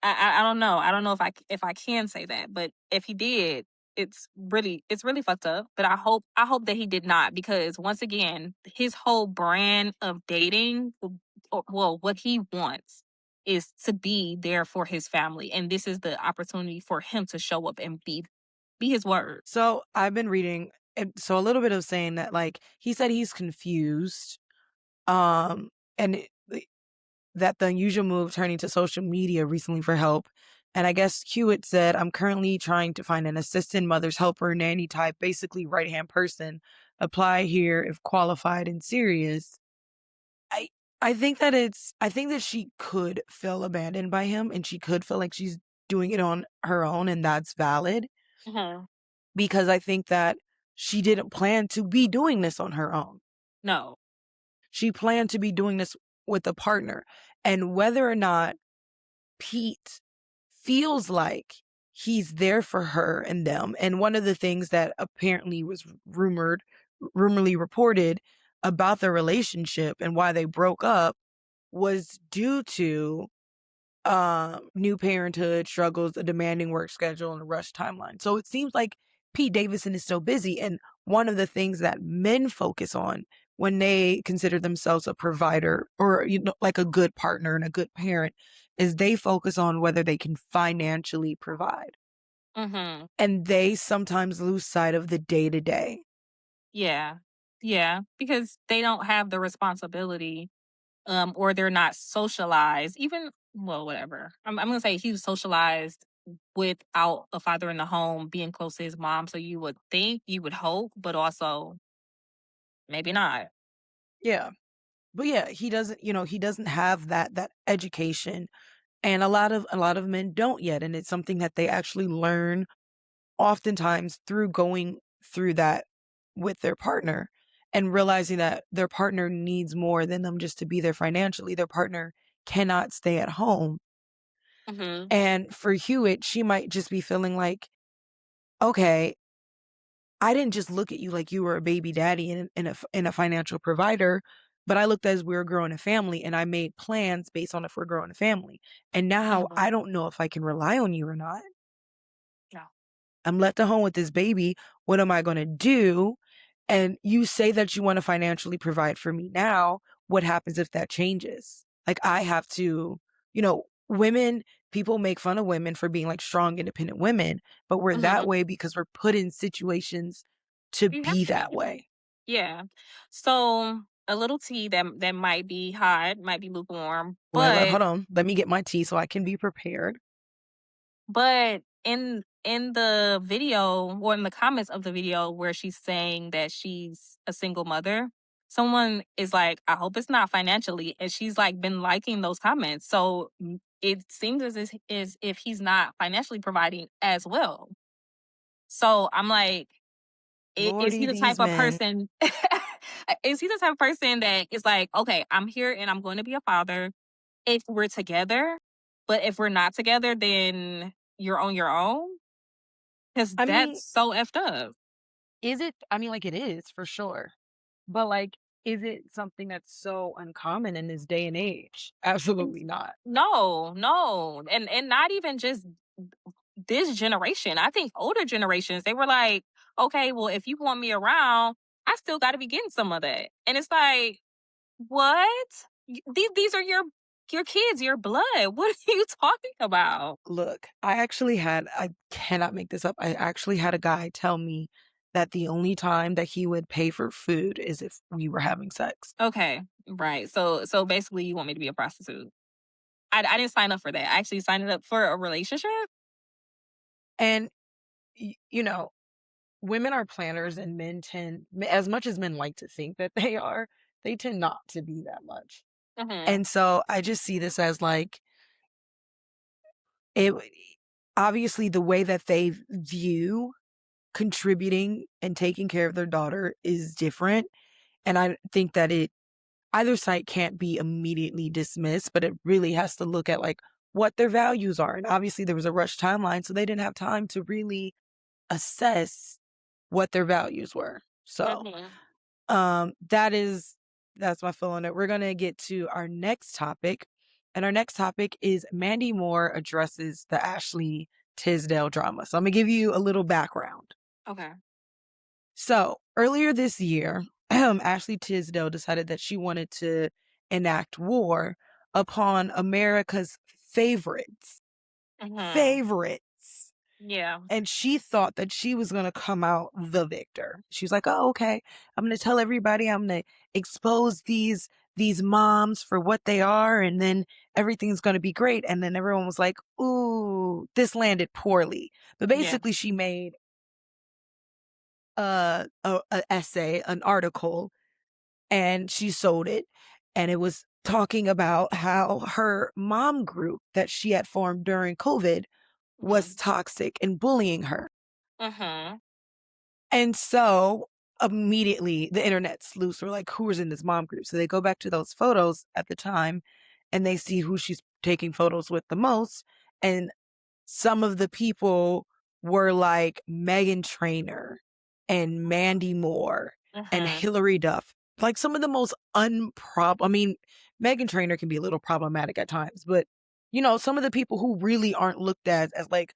don't know. I don't know if I can say that, but if he did, it's really fucked up. But I hope that he did not because once again, his whole brand of dating, well, what he wants is to be there for his family, and this is the opportunity for him to show up and be his word. So I've been reading, and so a little bit of saying that like he said he's confused, and that the unusual move turning to social media recently for help. And I guess Hewitt said, "I'm currently trying to find an assistant, mother's helper, nanny type, basically right hand person. Apply here if qualified and serious." I I think that she could feel abandoned by him, and she could feel like she's doing it on her own, and that's valid Mhm. because I think that she didn't plan to be doing this on her own. No. She planned to be doing this. with a partner, and whether or not Pete feels like he's there for her and them. And one of the things that apparently was rumorly reported about their relationship and why they broke up was due to new parenthood struggles, a demanding work schedule, and a rush timeline. So it seems like Pete Davidson is so busy. And one of the things that men focus on when they consider themselves a provider or, like a good partner and a good parent is they focus on whether they can financially provide. Mhm. And they sometimes lose sight of the day to day. Yeah. Yeah, because they don't have the responsibility, or they're not socialized, even well, whatever. I'm gonna say he was socialized without a father in the home, being close to his mom, so you would think, you would hope, but also maybe not. Yeah. But yeah, he doesn't have that education. And a lot of men don't yet. And it's something that they actually learn oftentimes through going through that with their partner and realizing that their partner needs more than them just to be there financially. Their partner cannot stay at home. Mhm. And for Hewitt, she might just be feeling like, okay, I didn't just look at you like you were a baby daddy and a financial provider, but I looked as we were growing a family and I made plans based on if we're growing a family. And now Mhm. I don't know if I can rely on you or not. Yeah. I'm left at home with this baby. What am I going to do? And you say that you want to financially provide for me now. What happens if that changes? Like, I have to, women, people make fun of women for being like strong, independent women, but we're that Mhm. way because we're put in situations to You have be to be. that way. Yeah. So a little tea that might be hot, might be lukewarm, Well, hold on. Let me get my tea so I can be prepared. but in the video or in the comments of the video where she's saying that she's a single mother, someone is like, I hope it's not financially. And she's like been liking those comments. So it seems as if he's not financially providing as well. So I'm like, is he Lordy, the type these of men. person is he the type of person that is like, okay, I'm here and I'm going to be a father if we're together, but if we're not together, then you're on your own? 'Cause I mean, that's so effed up. is it? I mean, like, it is for sure. But, like, is it something that's so uncommon in this day and age? And Absolutely not. no, no, and not even just this generation. I think older generations, they were like, "Okay, well, if you want me around, I still gotta be getting some of that." And it's like, "What? These are your kids, your blood. What are you talking about?" Look, I cannot make this up. I actually had a guy tell me that the only time that he would pay for food is if we were having sex. Okay, right. So basically you want me to be a prostitute. I didn't sign up for that. I actually signed up for a relationship. And, y you know, women are planners and as much as men like to think that they are, they tend not to be that much. Mhm. And so I just see this as, like, it obviously the way that they view contributing and taking care of their daughter is different, and I think that either side can't be immediately dismissed, but it really has to look at, like, what their values are, and obviously there was a rush timeline, so they didn't have time to really assess what their values were. So, Mhm. that is that's my fill on it. We're gonna get to our next topic, and our next topic is Mandy Moore addresses the Ashley Tisdale drama. So, I'm gonna give you a little background. Okay. So, earlier this year, Ashley Tisdale decided that she wanted to enact war upon America's favorites. Mhm. Favorites. Yeah. And she thought that she was going to come out the victor. She was like, "Oh, okay. I'm going to tell everybody, I'm going to expose these moms for what they are, and then everything's going to be great." And then everyone was like, "Ooh, this landed poorly." But Yeah. basically she made a essay, an article, and she sold it, and it was talking about how her mom group that she had formed during COVID was Mhm. toxic and bullying her. Mhm. And so, immediately the internet sleuths were like, who was in this mom group? So they go back to those photos at the time and they see who she's taking photos with the most. And some of the people were like Megan Trainor and Mandy Moore and Mhm. Hillary Duff. Like some of the most I mean, Megan Trainor can be a little problematic at times, but some of the people who really aren't looked at as like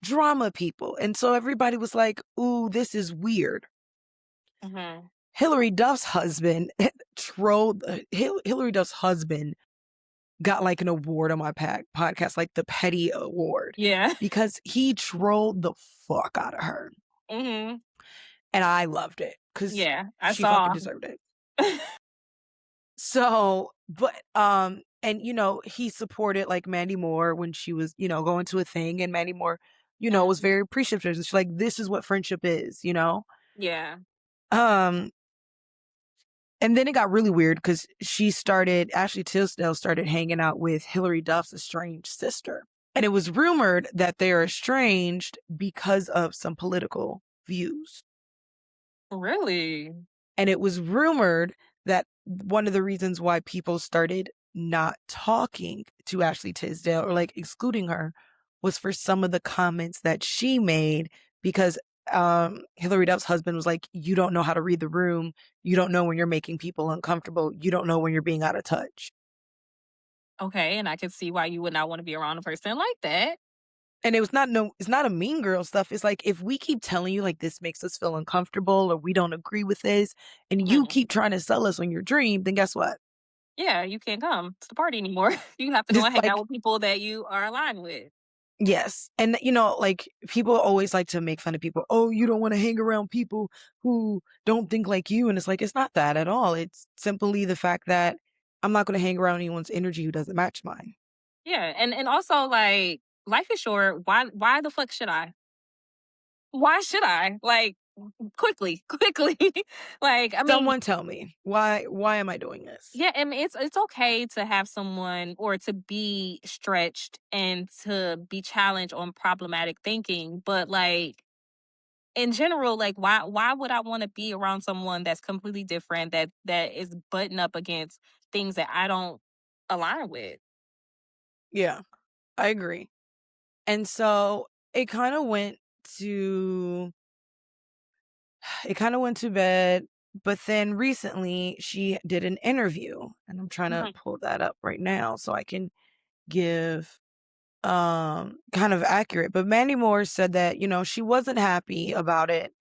drama people. And so everybody was like, ooh, this is weird. Mhm. Hillary Duff's husband Hillary Duff's husband got like an award on my podcast, like the Petty Award, Yeah. because he trolled the fuck out of her. Mhm. And I loved it because Yeah, I she fucking saw. deserved it. So, but, and he supported like Mandy Moore when she was, going to a thing, and Mandy Moore, Mm, was very appreciative. She's like, this is what friendship is. yeah. Um, And then it got really weird because Ashley Tisdale started hanging out with Hillary Duff's estranged sister. And it was rumored that they're estranged because of some political views. Really? And it was rumored that one of the reasons why people started not talking to Ashley Tisdale or like excluding her was for some of the comments that she made because Hillary Duff's husband was like, you don't know how to read the room. You don't know when you're making people uncomfortable. You don't know when you're being out of touch. Okay, and I can see why you would not wanna be around a person like that. And it's not a mean girl stuff. It's like if we keep telling you like this makes us feel uncomfortable or we don't agree with this and you Mhm. keep trying to sell us on your dream, then guess what? Yeah, you can't come to the party anymore. You have to go This and hang out like with people that you are aligned with. yes. And like people always like to make fun of people. Oh, you don't want to hang around people who don't think like you. And it's like, it's not that at all. It's simply the fact that I'm not going to hang around anyone's energy who doesn't match mine. Yeah, and also, like, life is short. Why the fuck should I? Why should I? Like, quickly, quickly. Like, I mean, Someone tell me why am I doing this? yeah, I mean, it's okay to have someone or to be stretched and to be challenged on problematic thinking, but like in general, like why would I want to be around someone that's completely different that is butting up against things that I don't align with? Yeah, I agree. And so it kind of went to bed, but then recently she did an interview and I'm trying to Mhm. pull that up right now so I can give kind of accurate. But Mandy Moore said that, she wasn't happy about it.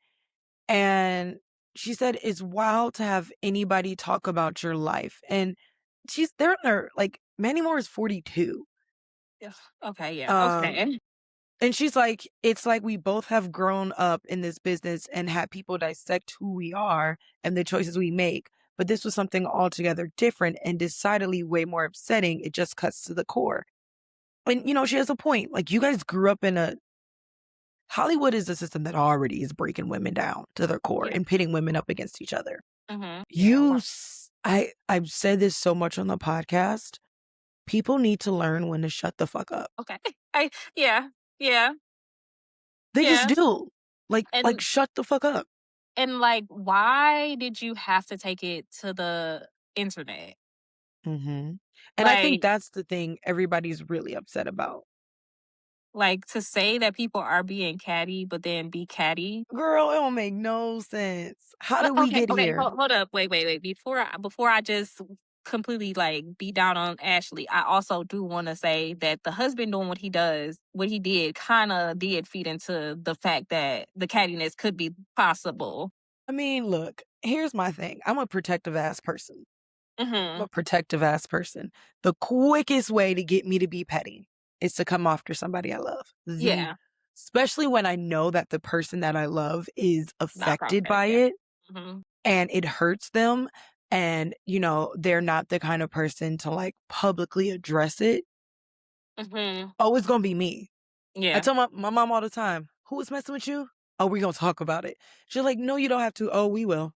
And she said it's wild to have anybody talk about your life. And they're in their like Mandy Moore is 42. Yeah. Okay, yeah. Um Okay. and she's like, it's like we both have grown up in this business and had people dissect who we are and the choices we make. But this was something altogether different and decidedly way more upsetting. It just cuts to the core. And she has a point. Like you guys grew up in a Hollywood is a system that already is breaking women down to their core Yeah. and pitting women up against each other. Yeah. Wow. I've said this so much on the podcast. People need to learn when to shut the fuck up. Okay. I yeah. Yeah. They just Yeah. do. Like And shut the fuck up. like why did you have to take it to the internet? Mhm. And I think Like that's the thing everybody's really upset about. to say that people are being catty, but then be catty. Girl, it don't make no sense. How did we Okay, get okay, here? hold up, wait. Before I just completely like beat down on Ashley, I also do want to say that the husband doing what he did, kind of did feed into the fact that the cattiness could be possible. I mean, look, here's my thing. I'm a protective ass person. I'm Hmm. a protective ass person. The quickest way to get me to be petty is to come after somebody I love. Yeah, Especially when I know that the person that I love is not affected problematic. by Yeah. it Hmm. and it hurts them. And, they're not the kind of person to like publicly address it. Hmm. Oh, it's going to be me. I Yeah. tell my mom all the time, who is messing with you? Oh, we going to talk about it. She's like, no, you don't have to. Oh, we will.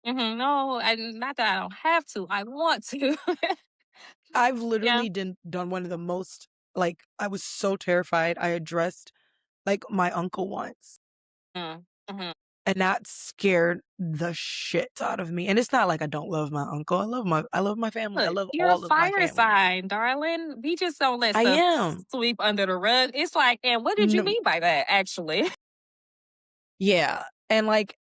No, and not that I don't have to. I want to. I've Yeah. literally done one of the most, like, I was so terrified. I addressed like my uncle once. Mm-hmm. And that scared the shit out of me. And it's not like I don't love my uncle. I love my family. I Look, love you're a all of my fire family. sign, darling. We just don't let I stuff am. sweep under the rug. It's like, and what did you No, mean by that, actually? yeah. And like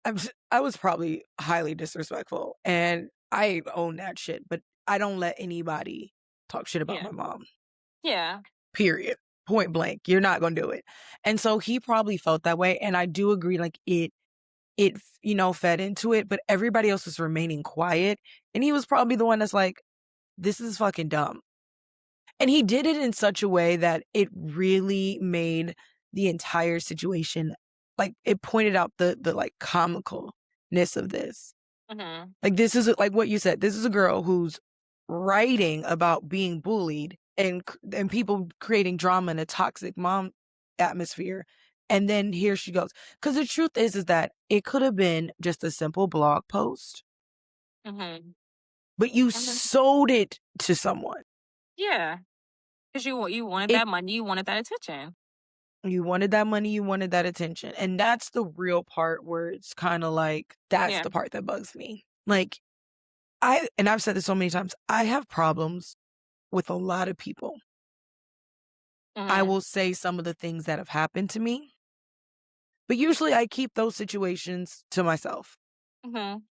I was probably highly disrespectful and I own that shit, but I don't let anybody talk shit about Yeah. my mom. Yeah. Period. Point blank. You're not going to do it. And so he probably felt that way and I do agree like it fed into it, but everybody else was remaining quiet and he was probably the one that's like this is fucking dumb. And he did it in such a way that it really made the entire situation like it pointed out the like comicalness of this. Mhm. Like this is like what you said. This is a girl who's writing about being bullied and people creating drama in a toxic mom atmosphere. And then here she goes. Cuz the truth is that it could have been just a simple blog post, Mhm. but you Mhm. sold it to someone. Yeah. 'Cause you wanted It that money, you wanted that attention. You wanted that money, you wanted that attention. And that's the real part where it's kind of like that's Yeah. the part that bugs me. Like I've said this so many times, I have problems with a lot of people. I Mhm. will say some of the things that have happened to me, but usually I keep those situations to myself. Mhm.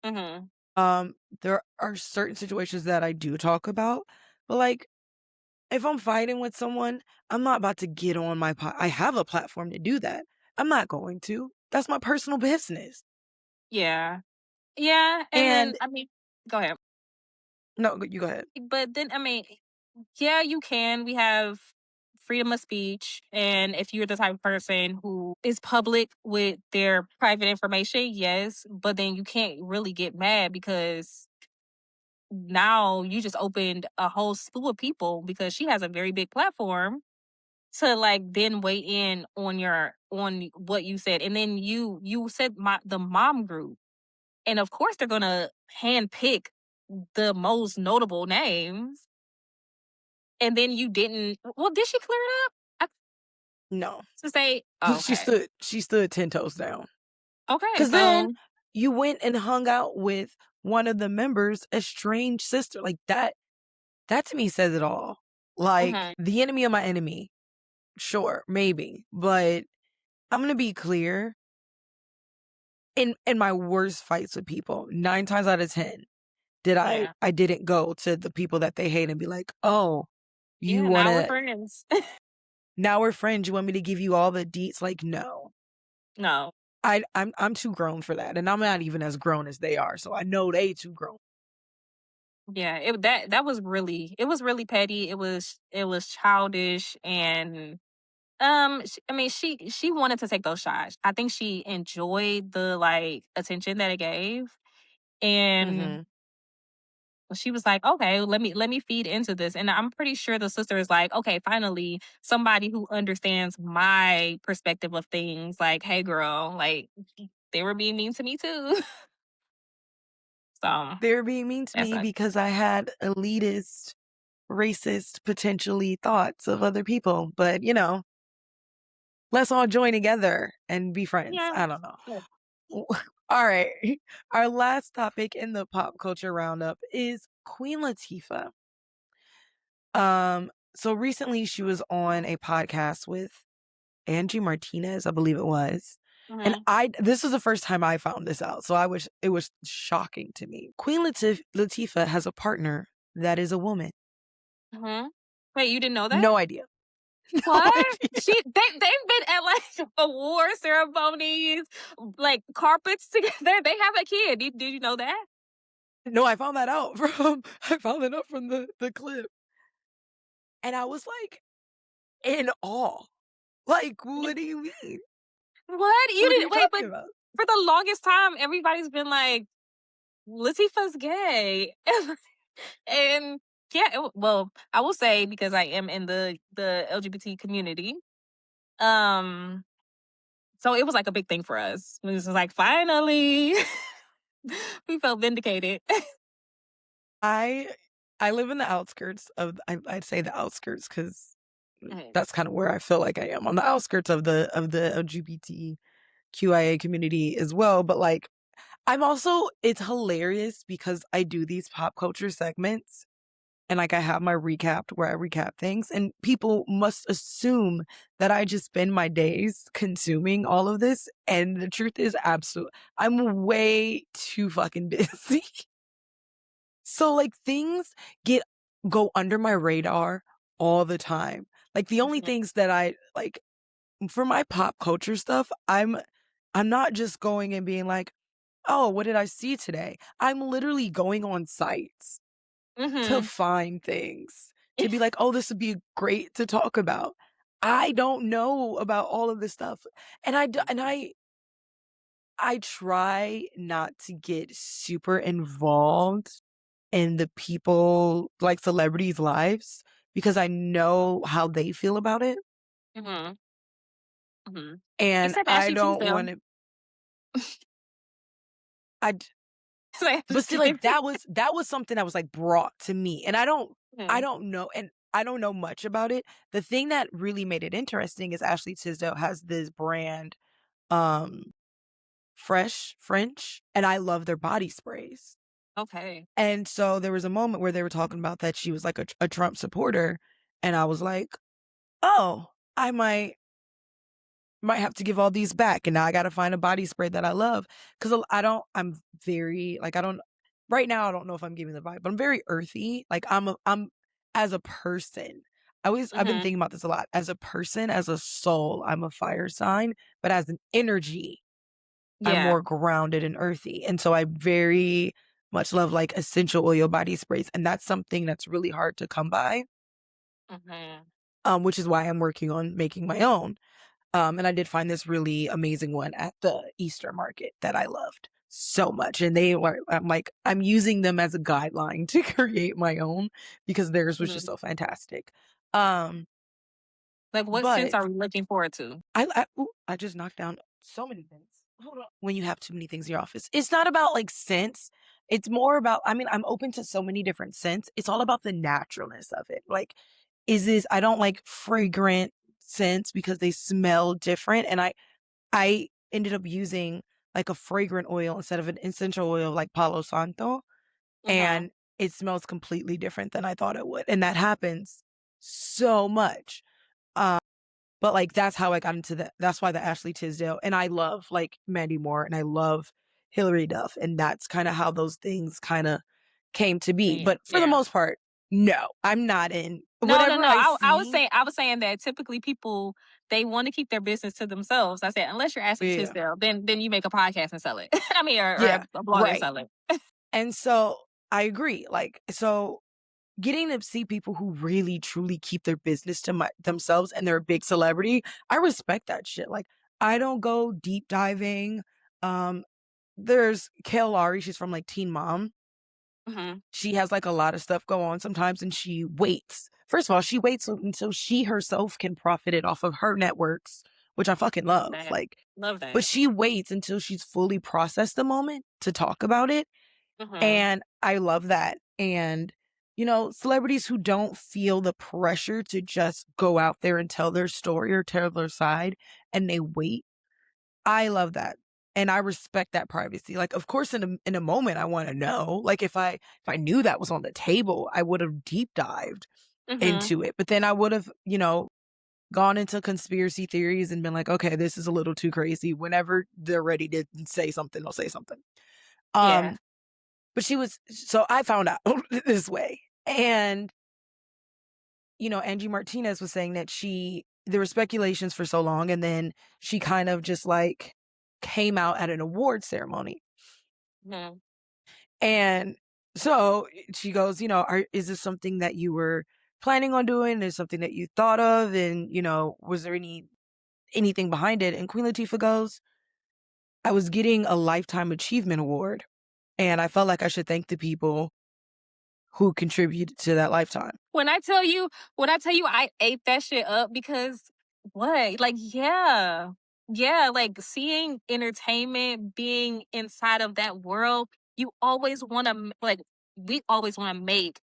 Mhm. Um there are certain situations that I do talk about, but like if I'm fighting with someone, I'm not about to get on I have a platform to do that. I'm not going to. That's my personal business. Yeah. Yeah, and then And I mean, go ahead. no, you go ahead. But then I mean, yeah, you can. We have freedom of speech, and if you're the type of person who is public with their private information, yes, but then you can't really get mad because now you just opened a whole slew of people because she has a very big platform to like then weigh in on what you said. And then you said the mom group. And of course they're gonna handpick the most notable names. And then you didn't, well, did she clear it up? I No. to say, She okay. stood 10 toes down. Okay, Cause then so you went and hung out with one of the members' estranged sister. Like that to me says it all. Like mhm, the enemy of my enemy. Sure, maybe. But I'm gonna be clear. In my worst fights with people, 9 times out of 10, did I yeah. I didn't go to the people that they hate and be like, oh, you Yeah, now we're wanna friends. now we're friends, you want me to give you all the deets? Like, no. No. I'm too grown for that, and I'm not even as grown as they are, so I know they too grown. Yeah, that was really, it was really petty. It was childish, and I mean, she wanted to take those shots. I think she enjoyed the like attention that it gave, and Mhm. she was like, "Okay, let me feed into this." And I'm pretty sure the sister is like, "Okay, finally somebody who understands my perspective of things. Like, hey, girl, like they were being mean to me too." So They're being mean to that's me a because I had elitist, racist, potentially thoughts of other people, but, let's all join together and be friends. yeah. I don't know. Yeah. Alright. Our last topic in the pop culture roundup is Queen Latifah. So recently she was on a podcast with Angie Martinez, I believe it was. And Mhm. this was the first time I found this out, so I wish it was shocking to me. Queen Latifah has a partner that is a woman. Mhm. Wait, you didn't know that? No idea. No What? idea. They've been at like award ceremonies, like carpets together. They have a kid. Did you know that? No, I found it out from the clip. And I was like in awe. Like, what do you mean? What? You What are you didn't wait, but talking about? for the longest time, everybody's been like, Latifah's gay. And yeah, well, I will say because I am in the LGBT community. Um, so it was like a big thing for us. It was like finally we felt vindicated. I I live in the outskirts of I'd say the outskirts because Mhm. that's kind of where I feel like I am on the outskirts of the LGBTQ QIA community as well, but like I'm also it's hilarious because I do these pop culture segments and like I have my recapped where I recap things and people must assume that I just spend my days consuming all of this and the truth is absolute I'm way too fucking busy. So like things get go under my radar all the time. Like the only Mhm. things that I like for my pop culture stuff, I'm not just going and being like, "Oh, what did I see today?" I'm literally going on sites to Mhm. find things, to be like, "Oh, this would be great to talk about." I don't know about all of this stuff. And I try not to get super involved in the people like celebrities' lives because I know how they feel about it, Mhm. Mhm. and Except I Ashley don't Tisdale. wanna I d Like, but just see, like, kidding. that was something that was, like, brought to me, and I Mhm. don't know and I don't know much about it. The thing that really made it interesting is Ashley Tisdale has this brand, um, Fresh French, and I love their body sprays. Okay. And so there was a moment where they were talking about that she was, like, a Trump supporter, and I was like, "Oh, I might have to give all these back, and now I gotta find a body spray that I love because I don't I'm very like, I don't right now, I don't know if I'm giving the vibe, but I'm very earthy, like, I'm as a person, I've been Mhm. thinking about this a lot. As a person, as a soul, I'm a fire sign, but as an energy, I'm Yeah. more grounded and earthy, and so I very much love, like, essential oil body sprays, and that's something that's really hard to come by, Mhm. which is why I'm working on making my own. And I did find this really amazing one at the Easter market that I loved so much. And they were, I'm like, I'm using them as a guideline to create my own because theirs was just Mhm. so fantastic. Um, Like, what scents but are we looking forward to? I just knocked down so many things. Hold on. When you have too many things in your office, it's not about like scents. It's more about, I mean, I'm open to so many different scents. It's all about the naturalness of it. Like, I don't like fragrant scents because they smell different. And I ended up using like a fragrant oil instead of an essential oil like Palo Santo, Mhm. and it smells completely different than I thought it would. And that happens so much. Um, but like that's how I got into that's why the Ashley Tisdale and I love like Mandy Moore and I love Hilary Duff. And that's kind of how those things kind of came to be. Yeah. But for the Yeah. most part, no, I'm not in No, no, whatever no. I I see. was saying that typically people they want to keep their business to themselves. I said unless you're Ashley Yeah. Tisdale, then you make a podcast and sell it. I mean, or Yeah. a blog and Right. sell it. And so I agree. Like, so getting to see people who really truly keep their business to themselves and they're a big celebrity, I respect that shit. Like, I don't go deep diving. Um, there's Kale Lowry, she's from like Teen Mom. Mhm. She has like a lot of stuff go on sometimes and she waits. First of all, she waits until she herself can profit it off of her networks, which I fucking Love love. that. Like, Love but that. she waits until she's fully processed the moment to talk about it. Mhm. And I love that. And, celebrities who don't feel the pressure to just go out there and tell their story or tell their side and they wait. I love that. And I respect that privacy. Like, of course, in a moment, I want to know. Like, if I knew that was on the table, I would have deep dived Mhm. into it. But then I would have, gone into conspiracy theories and been like, okay, this is a little too crazy. Whenever they're ready to say something, they'll say something. Yeah. Um, but so I found out this way. And, Angie Martinez was saying that there were speculations for so long. And then she kind of just like came out at an award ceremony. Mhm. And so she goes, is this something that you were planning on doing? Is something that you thought of? And, was there anything behind it? And Queen Latifah goes, I was getting a Lifetime Achievement Award. And I felt like I should thank the people who contributed to that lifetime. When I tell you, I ate that shit up because what? Like, yeah. Yeah, like seeing entertainment, being inside of that world, you always want to like we always want to make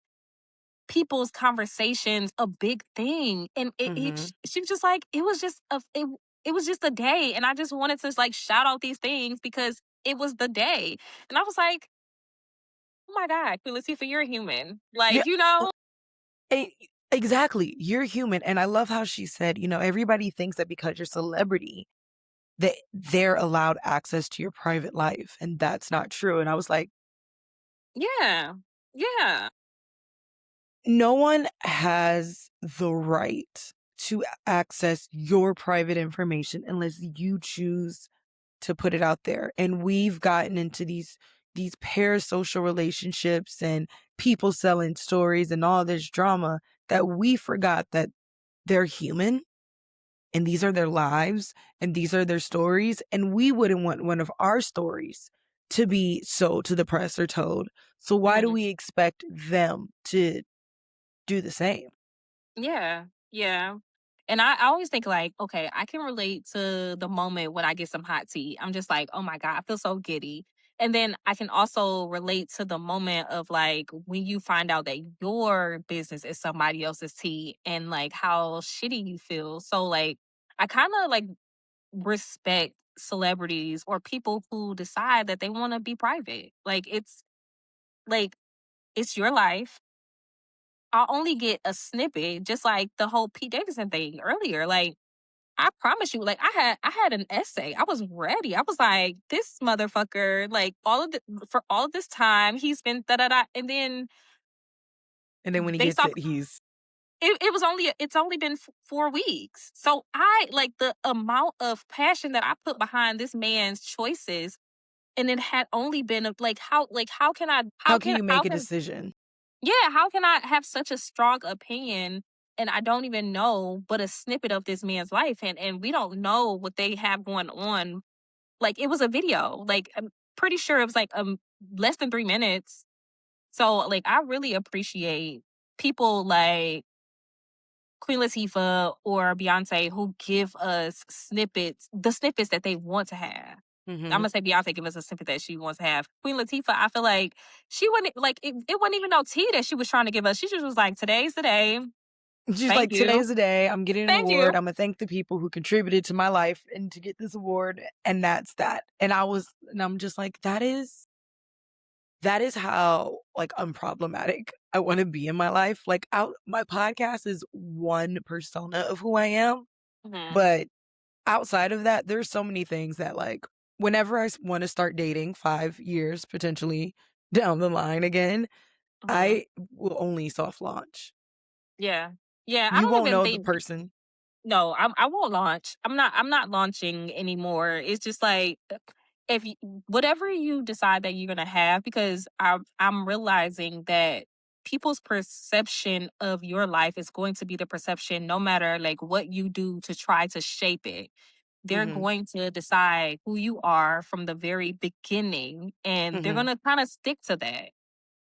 people's conversations a big thing. And Mhm. she was just like it was just a it it was just a day, and I just wanted to like shout out these things because it was the day. And I was like, "Oh my god, Queen Latifah, you're a human." Yeah, Like, e exactly, you're human, and I love how she said, everybody thinks that because you're a celebrity, that they're allowed access to your private life, and that's not true, and I was like, yeah. Yeah. "No one has the right to access your private information unless you choose to put it out there," and we've gotten into these parasocial relationships and people selling stories and all this drama that we forgot that they're human and these are their lives and these are their stories, and we wouldn't want one of our stories to be sold to the press or told. So why do Mhm. we expect them to do the same? Yeah. Yeah. And I always think like, okay, I can relate to the moment when I get some hot tea. I'm just like, oh my God, I feel so giddy. And then I can also relate to the moment of like when you find out that your business is somebody else's tea and like how shitty you feel. So like I kind of like respect celebrities or people who decide that they want to be private. Like it's your life. I'll only get a snippet, just like the whole Pete Davidson thing earlier. Like, I promise you, like I had an essay. I was ready. I was like, this motherfucker, like for all of this time, he's been da da da. And then And then when he based gets off it, he's it's only been 4 weeks. So I like the amount of passion that I put behind this man's choices, and it had only been like how can you make a decision? yeah, how can I have such a strong opinion and I don't even know but a snippet of this man's life, and we don't know what they have going on. Like it was a video. Like I'm pretty sure it was like less than 3 minutes. So like I really appreciate people like Queen Latifah or Beyonce who give us the snippets that they want to have. I'm Mhm. gonna say Beyonce give us a snippet that she wants to have. Queen Latifah, I feel like she wouldn't like it wasn't even no tea that she was trying to give us. She just was like, today's the day. She's Thank like, you. "Today's the day. I'm getting an Thank award. you. Imma thank the people who contributed to my life and to get this award," and that's that. And I'm just like, that is how, like, unproblematic I wanna be in my life. Like, out my podcast is one persona of who I am, Mhm. but outside of that, there's so many things that, like, whenever I wanna start dating 5 years potentially down the line again, Mhm. I will only soft launch. Yeah. Yeah. I You don't won't even know the think person. no, I won't launch. I'm not launching anymore. It's just like if you, whatever you decide that you're gonna have, because I'm realizing that people's perception of your life is going to be the perception no matter like what you do to try to shape it. They're Mhm, going to decide who you are from the very beginning and they're mhm. gonna kind of stick to that.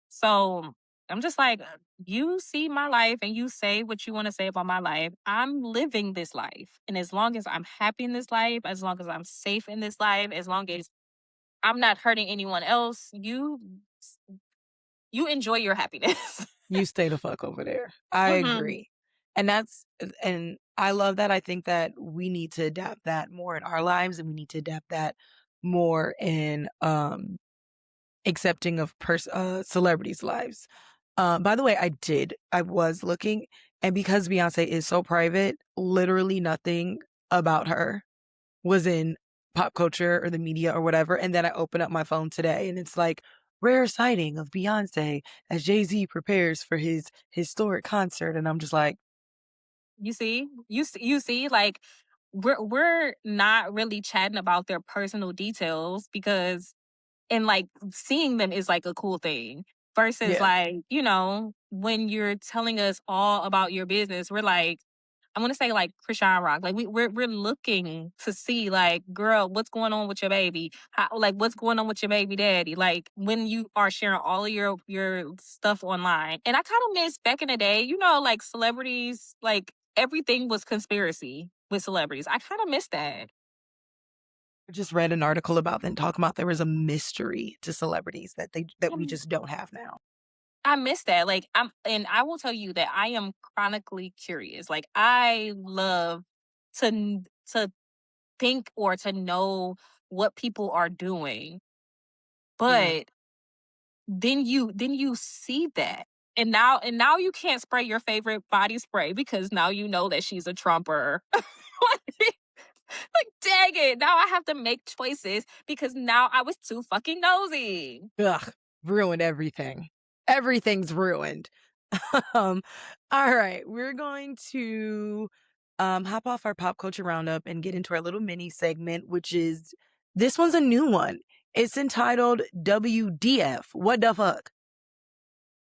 So I'm just like, you see my life and you say what you want to say about my life. I'm living this life. And as long as I'm happy in this life, as long as I'm safe in this life, as long as I'm not hurting anyone else, you enjoy your happiness. You stay the fuck over there. I hmm agree. And I love that. I think that we need to adapt that more in our lives, and we need to adapt that more in, accepting of celebrities' lives. By the way, I was looking, and because Beyonce is so private, literally nothing about her was in pop culture or the media or whatever, and then I open up my phone today and it's like, "Rare sighting of Beyoncé as Jay-Z prepares for his historic concert," and I'm just like, you see, like we're not really chatting about their personal details because and like seeing them is like a cool thing versus yeah, like when you're telling us all about your business, we're like, I want to say like Krishan Rock, like we're looking to see like, girl, what's going on with your baby, like what's going on with your baby daddy, like when you are sharing all of your stuff online. And I kind of miss back in the day, like celebrities, like everything was conspiracy with celebrities. I kind of miss that. I just read an article about them talking about there was a mystery to celebrities that we just don't have now. I miss that. Like and I will tell you that I am chronically curious. Like I love to think or to know what people are doing. Mm. But then you see that. And now you can't spray your favorite body spray because now you know that she's a Trumper. Like, dang it. Now I have to make choices because now I was too fucking nosy. Ugh, ruined everything. Everything's ruined. Um, all right, we're going to hop off our pop culture roundup and get into our little mini segment, which is this one's a new one. It's entitled WDF. What the fuck?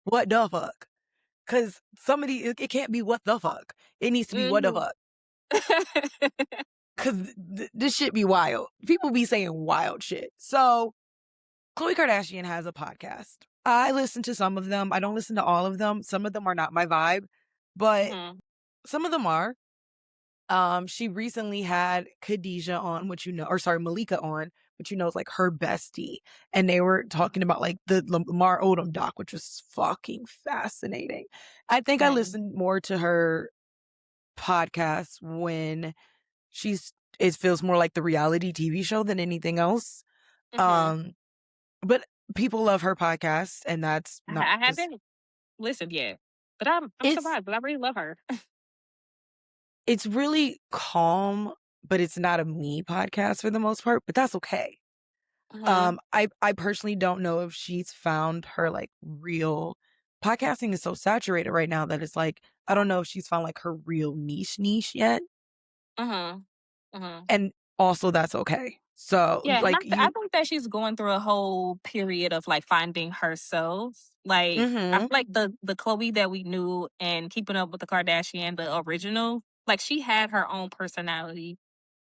What the fuck? Because it can't be what the fuck. It needs to be what the Mhm. fuck. Because this shit be wild. People be saying wild shit. So Khloe Kardashian has a podcast. I listen to some of them. I don't listen to all of them. Some of them are not my vibe, but Mhm, some of them are. She recently had Khadijah on, Malika on, which is like her bestie, and they were talking about like the Lamar Odom doc, which was fucking fascinating. I think I mhm, listened more to her podcast when it feels more like the reality TV show than anything else. mhm. Um, but people love her podcast, and that's not I just haven't listened yet, but I'm it's surprised, but I really love her. it's really calm, but it's not a me podcast for the most part, but that's okay. Mhm. I personally don't know if she's found her like real podcasting is so saturated right now that it's like I don't know if she's found like her real niche yet. Mhm. Mhm. And also that's okay. So Yeah, and like I you think that she's going through a whole period of, like, finding herself. Like, I feel Mhm. like the Chloe that we knew and Keeping Up with the Kardashian, the original, like, she had her own personality.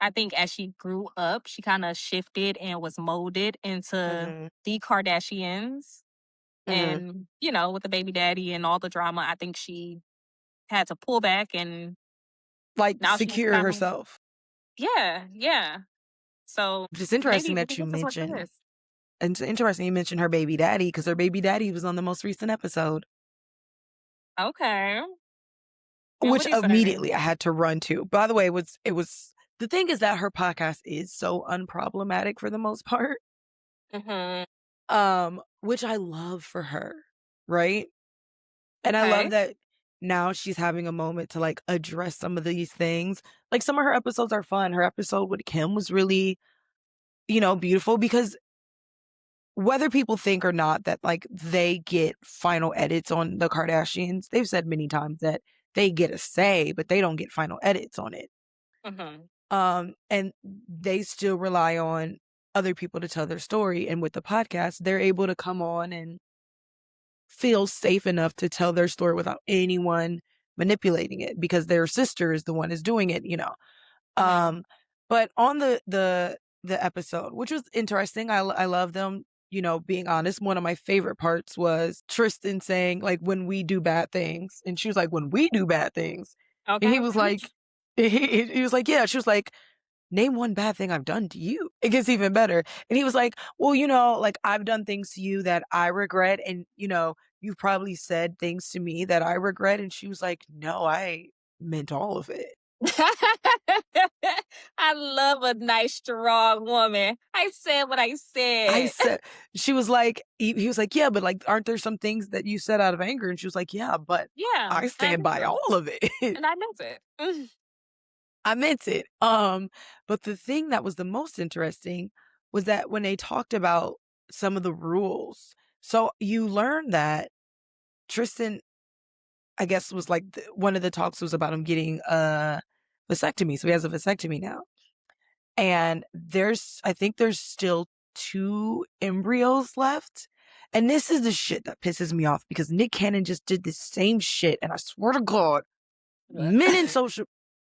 I think as she grew up, she kinda shifted and was molded into Mhm. the Kardashians. Mhm. And, with the baby daddy and all the drama, I think she had to pull back, and Like now she's secure kinda. herself. Yeah, yeah. So, Which is interesting maybe that you this is what it mentioned. is. And it's interesting you mentioned her baby daddy because her baby daddy was on the most recent episode, Okay. And which what do you say? immediately I had to run to. By the way, it was the thing is that her podcast is so unproblematic for the most part, Mhm. which I love for her, right? And I love Okay. that now she's having a moment to like address some of these things. Like some of her episodes are fun. Her episode with Kim was really, beautiful because whether people think or not that like they get final edits on the Kardashians, they've said many times that they get a say, but they don't get final edits on it. Mhm. And they still rely on other people to tell their story. And with the podcast, they're able to come on and feel safe enough to tell their story without anyone manipulating it because their sister is the one is doing it. Mhm. Um, but on the episode, which was interesting, I love them, being honest. One of my favorite parts was Tristan saying like when we do bad things, and she was like when we do bad things, and he Okay. was like, he was like yeah, she was like name one bad thing I've done to you. It gets even better. And he was like, well, like I've done things to you that I regret. And, you've probably said things to me that I regret. And she was like, no, I meant all of it. I love a nice, strong woman. I said what I I said. said, she was like, he was like, yeah, but like, aren't there some things that you said out of anger? And she was like, yeah, but Yeah, I I stand meant by to, all of it. and I meant it. I meant it. But the thing that was the most interesting was that when they talked about some of the rules, so you learn that Tristan, I guess, was like one of the talks was about him getting a vasectomy. So he has a vasectomy now. And I think there's still two embryos left. And this is the shit that pisses me off because Nick Cannon just did the same shit. And I swear to God, men in social.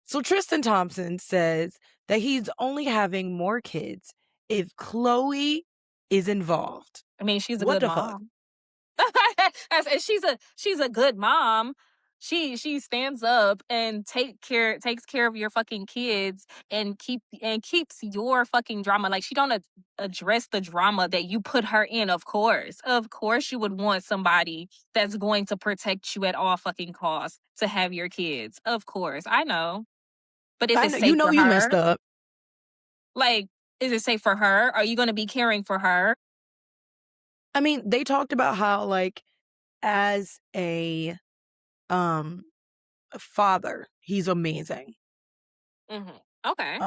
So Tristan Thompson says that he's only having more kids if Chloe is involved. I mean, she's a What good the fuck? mom. I said she's a good mom. She stands up and takes care of your fucking kids and keeps your fucking drama. Like she don't address the drama that you put her in. Of course, you would want somebody that's going to protect you at all fucking costs to have your kids. Of course, I know. But is I it know safe for you messed her? up. Like, is it safe for her? Are you gonna be caring for her? I mean, they talked about how, like, as um, a father, he's amazing. Mhm. Okay.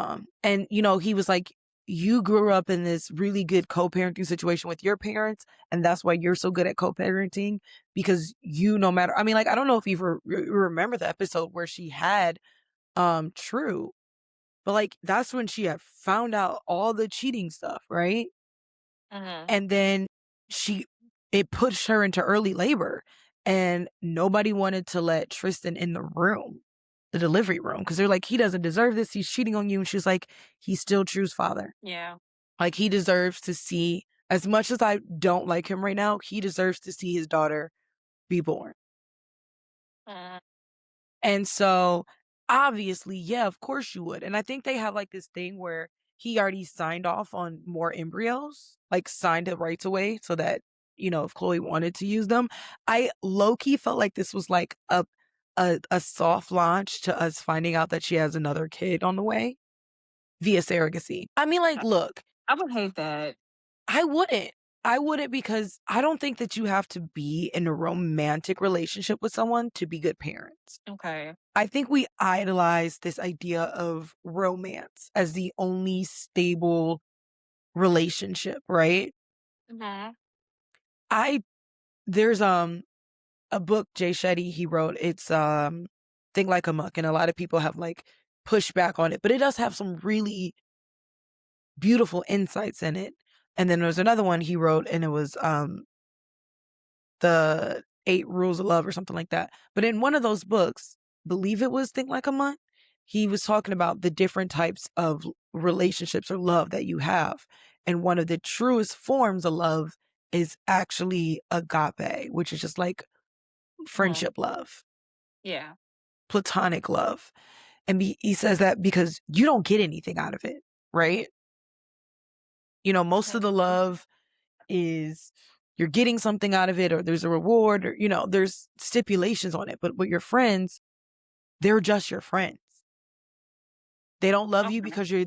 And, he was like, "You grew up in this really good co-parenting situation with your parents, and that's why you're so good at co-parenting because no matter." I mean, like, I don't know if you remember the episode where she had, True, but, like, that's when she had found out all the cheating stuff, right? Mhm. And then she it pushed her into early labor, and nobody wanted to let Tristan in the room, the delivery room, because 'cause they're like, "He doesn't deserve this, he's cheating on you," and she's like, "He's still True's father. Yeah. Like, he deserves to see as much as I don't like him right now, he deserves to see his daughter be born." Mhm. And so, obviously, yeah, of course you would. And I think they have like this thing where he already signed off on more embryos, like signed the rights away so that, if Chloe wanted to use them. I low key felt like this was like a soft launch to us finding out that she has another kid on the way via surrogacy. I mean, like, I look, I would hate that. I wouldn't. I wouldn't because I don't think that you have to be in a romantic relationship with someone to be good parents. Okay. I think we idolize this idea of romance as the only stable relationship, right? Mhm. I there's a book Jay Shetty he wrote. It's Think Like a Muck, and a lot of people have like pushed back on it, but it does have some really beautiful insights in it. And then there's another one he wrote, and it was the 8 Rules of Love or something like that. But in one of those books, believe it was Think Like a Monk, he was talking about the different types of relationships or love that you have. And one of the truest forms of love is actually agape, which is just like Mhm. friendship love, Yeah. platonic love. And he says that because you don't get anything out of it, right? Most of the Mhm. love is you're getting something out of it or there's a reward or there's stipulations on it, but with your friends, they're just your friends. They don't love you Okay. because you're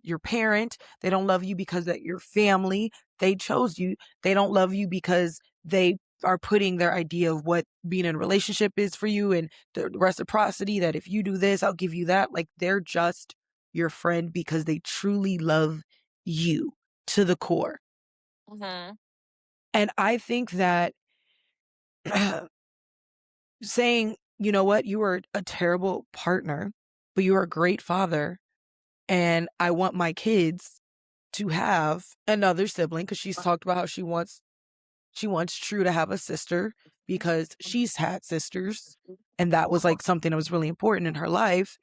your parent. They don't love you because that your family. They chose you. They don't love you because they are putting their idea of what being in a relationship is for you and the reciprocity that if you do this, I'll give you that. Like they're just your friend because they truly love you to the core. Mhm. And I think that saying, you know what, you were a terrible partner, but you are a great father. And I want my kids to have another sibling because she's talked about how she wants True to have a sister because she's had sisters. And that was like something that was really important in her life.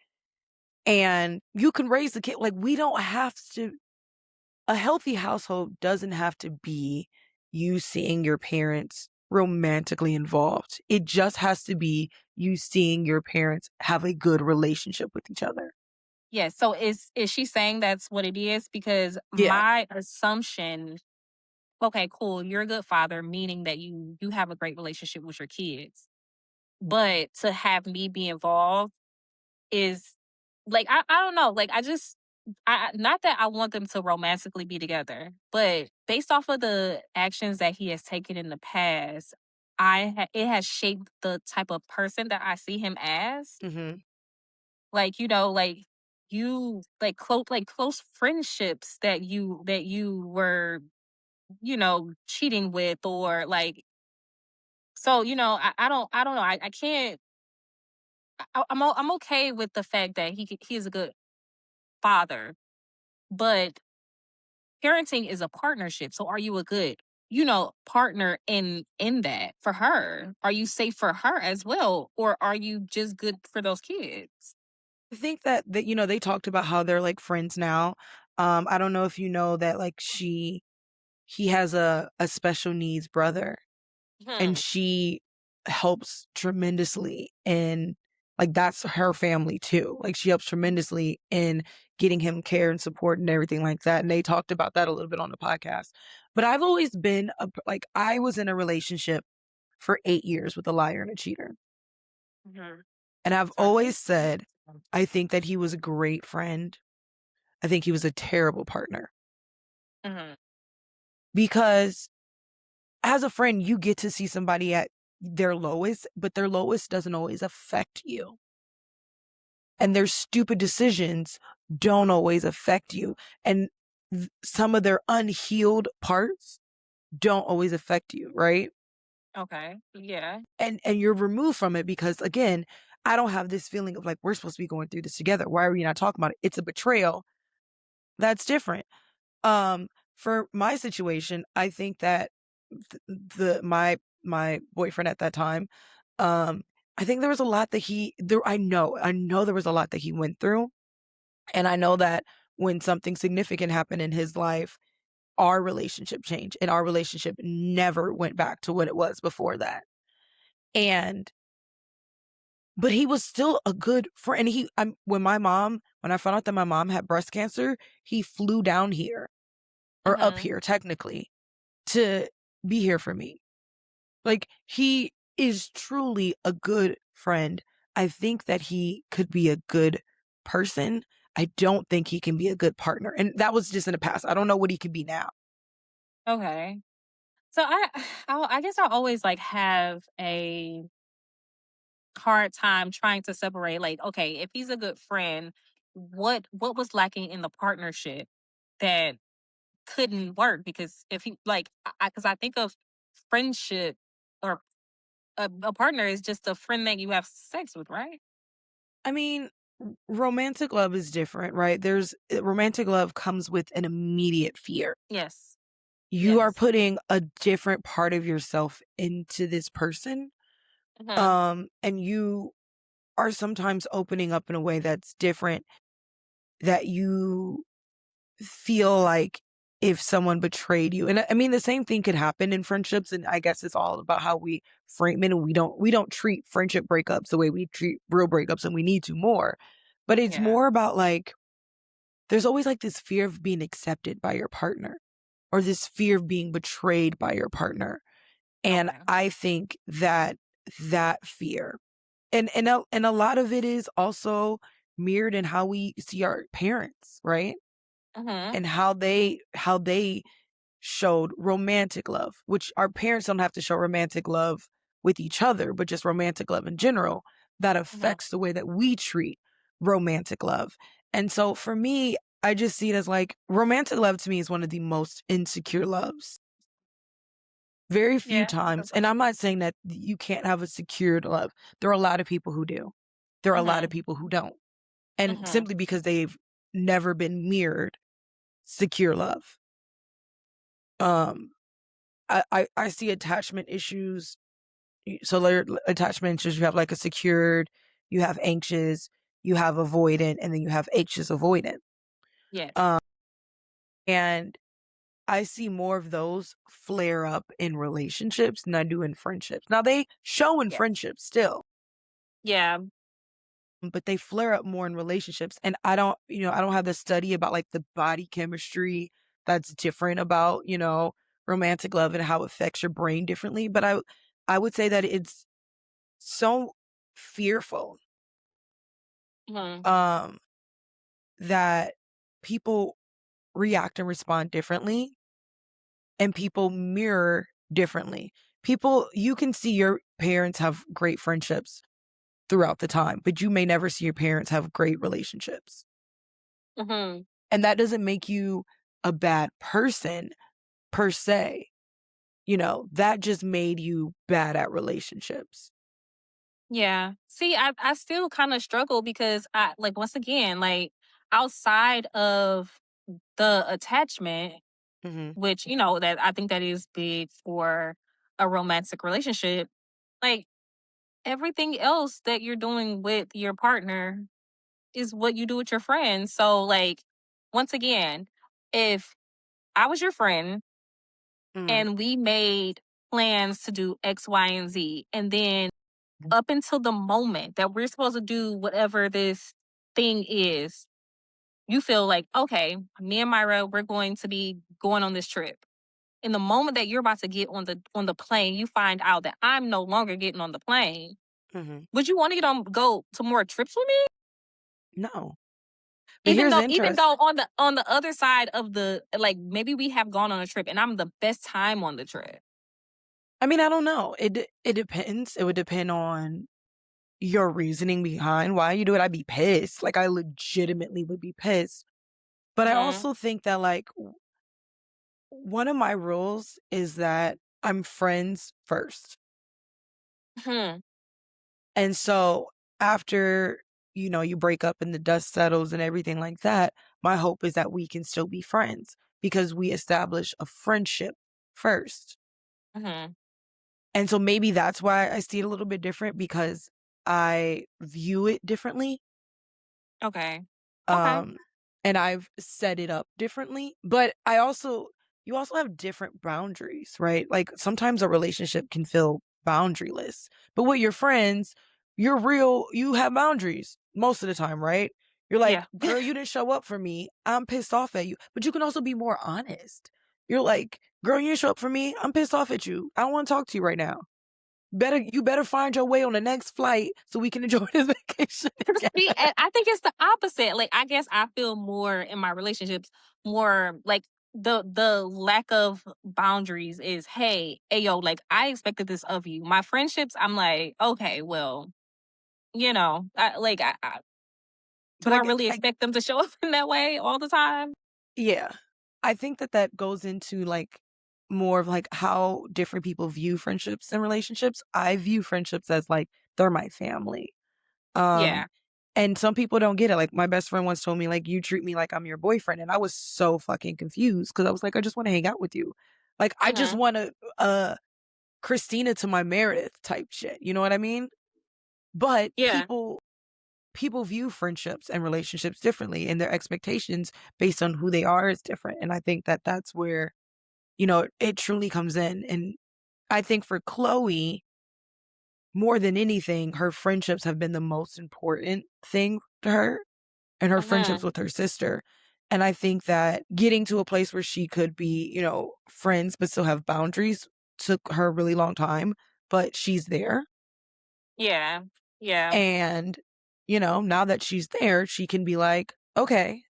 And you can raise the kid. Like, we don't have to, a healthy household doesn't have to be you seeing your parents romantically involved. It just has to be you seeing your parents have a good relationship with each other. Yes. So is she saying that's what it is? Because Yeah. my assumption, okay, cool, you're a good father, meaning that you have a great relationship with your kids. But to have me be involved is like I don't know, like I just not that I want them to romantically be together, but based off of the actions that he has taken in the past, it has shaped the type of person that I see him as. Hmm. Like, like you like close friendships that you were, cheating with or like so, I don't know. I can't I'm okay with the fact that he is a good father, but parenting is a partnership. So are you a good, partner in that for her? Are you safe for her as well, or are you just good for those kids? I think that they talked about how they're like friends now. I don't know if you know that like he has a special needs brother and Hmm. she helps tremendously in like that's her family too. Like she helps tremendously in getting him care and support and everything like that. And they talked about that a little bit on the podcast. But I've always been like I was in a relationship for 8 years with a liar and a cheater. Hmm. And I've Sorry. always said I think that he was a great friend. I think he was a terrible partner Mhm. because as a friend, you get to see somebody at their lowest, but their lowest doesn't always affect you. And their stupid decisions don't always affect you. And some of their unhealed parts don't always affect you, right? Okay. Yeah. And you're removed from it because again, I don't have this feeling of like we're supposed to be going through this together. Why are we not talking about it? It's a betrayal. That's different. Um, for my situation, I think that my boyfriend at that time, um, I think there was a lot that I know there was a lot that he went through. And I know that when something significant happened in his life, our relationship changed and our relationship never went back to what it was before that. And but he was still a good friend. And when I found out that my mom had breast cancer, he flew down here or up Mhm. here technically to be here for me. Like he is truly a good friend. I think that he could be a good person. I don't think he can be a good partner. And that was just in the past. I don't know what he could be now. Okay. So I guess I always like have a hard time trying to separate like, okay, if he's a good friend, what was lacking in the partnership that couldn't work? Because if he like because I think of friendship or a partner is just a friend that you have sex with, right? I mean, romantic love is different, right? Romantic love comes with an immediate fear. Yes. You are Yes. putting a different part of yourself into this person. Mhm. And you are sometimes opening up in a way that's different that you feel like if someone betrayed you. And I mean the same thing could happen in friendships, and I guess it's all about how we frame it, and we don't treat friendship breakups the way we treat real breakups, and we need to more. But it's Yeah. more about like there's always like this fear of being accepted by your partner or this fear of being betrayed by your partner. And Okay. I think that that fear and a lot of it is also mirrored in how we see our parents, right? Mhm. And how they showed romantic love, which our parents don't have to show romantic love with each other, but just romantic love in general that Mhm. affects the way that we treat romantic love. And so for me, I just see it as like romantic love to me is one of the most insecure loves. Very few Yeah. That's times, and right. I'm not saying that you can't have a secured love. There are a lot of people who do. There are a lot of Mhm. people who don't. And Mhm. simply because they've never been mirrored secure love. Um, I see attachment issues. So there attachment issues, you have like a secured, you have anxious, you have avoidant, and then you have anxious avoidant. Yes. Um, and I see more of those flare up in relationships than I do in friendships. Now they show in Yes. friendships still, Yeah. but they flare up more in relationships. And I don't have the study about like the body chemistry that's different about, romantic love and how it affects your brain differently. But I would say that it's so fearful Mhm. um that people react and respond differently and people mirror differently. You can see your parents have great friendships throughout the time, but you may never see your parents have great relationships. Mhm. And that doesn't make you a bad person per se. That just made you bad at relationships. Yeah. See, I still kind of struggle because I like once again, like outside of the attachment, Mhm. which that I think that is big for a romantic relationship, like everything else that you're doing with your partner is what you do with your friends. So like once again, if I was your friend Mhm. and we made plans to do X, Y, and Z, and then up until the moment that we're supposed to do whatever this thing is, you feel like, okay, me and Myra, we're going to be going on this trip. In the moment that you're about to get on the plane, you find out that I'm no longer getting on the plane. Mhm. Would you want to go to more trips with me? No. But here's Even interest. though on the other side of the like, maybe we have gone on a trip and I'm the best time on the trip. I mean, I don't know. It depends. It would depend on your reasoning behind why you do it. I'd be pissed. Like, I legitimately would be pissed. But I Mhm. also think that, like, one of my rules is that I'm friends first. Mhm. And so after, you break up and the dust settles and everything like that, my hope is that we can still be friends because we establish a friendship first. Mhm. And so maybe that's why I see it a little bit different because I view it differently. Okay. Okay. Um, and I've set it up differently, but you also have different boundaries, right? Like sometimes a relationship can feel boundaryless, but with your friends, you have boundaries most of the time, right? You're like, Yeah. girl, you didn't show up for me. I'm pissed off at you. But you can also be more honest. You're like, girl, you didn't show up for me. I'm pissed off at you. I don't want to talk to you right now. You better find your way on the next flight so we can enjoy this vacation See, together. and I think it's the opposite. Like, I guess I feel more in my relationships more like the lack of boundaries is, hey, yo, like I expected this of you. My friendships, I'm like, okay, well, do But I really expect them to show up in that way all the time? yeah. I think that that goes into, like, more of, like, how different people view friendships and relationships. I view friendships as, like, they're my family. Um, Yeah. and some people don't get it. Like, my best friend once told me, like, "You treat me like I'm your boyfriend," and I was so fucking confused because I was like, "I just wanna hang out with you." Like, I just Hmm. wanna, Christina to my Meredith type shit, you know what I mean? But Yeah. people view friendships and relationships differently, and their expectations based on who they are is different, and I think that that's where, it truly comes in, and I think for Chloe, more than anything, her friendships have been the most important thing to her, and her friendships Hmm. with her sister, and I think that getting to a place where she could be, friends but still have boundaries took her a really long time, but she's there, Yeah. Yeah. and, now that she's there, she can be like, "Okay,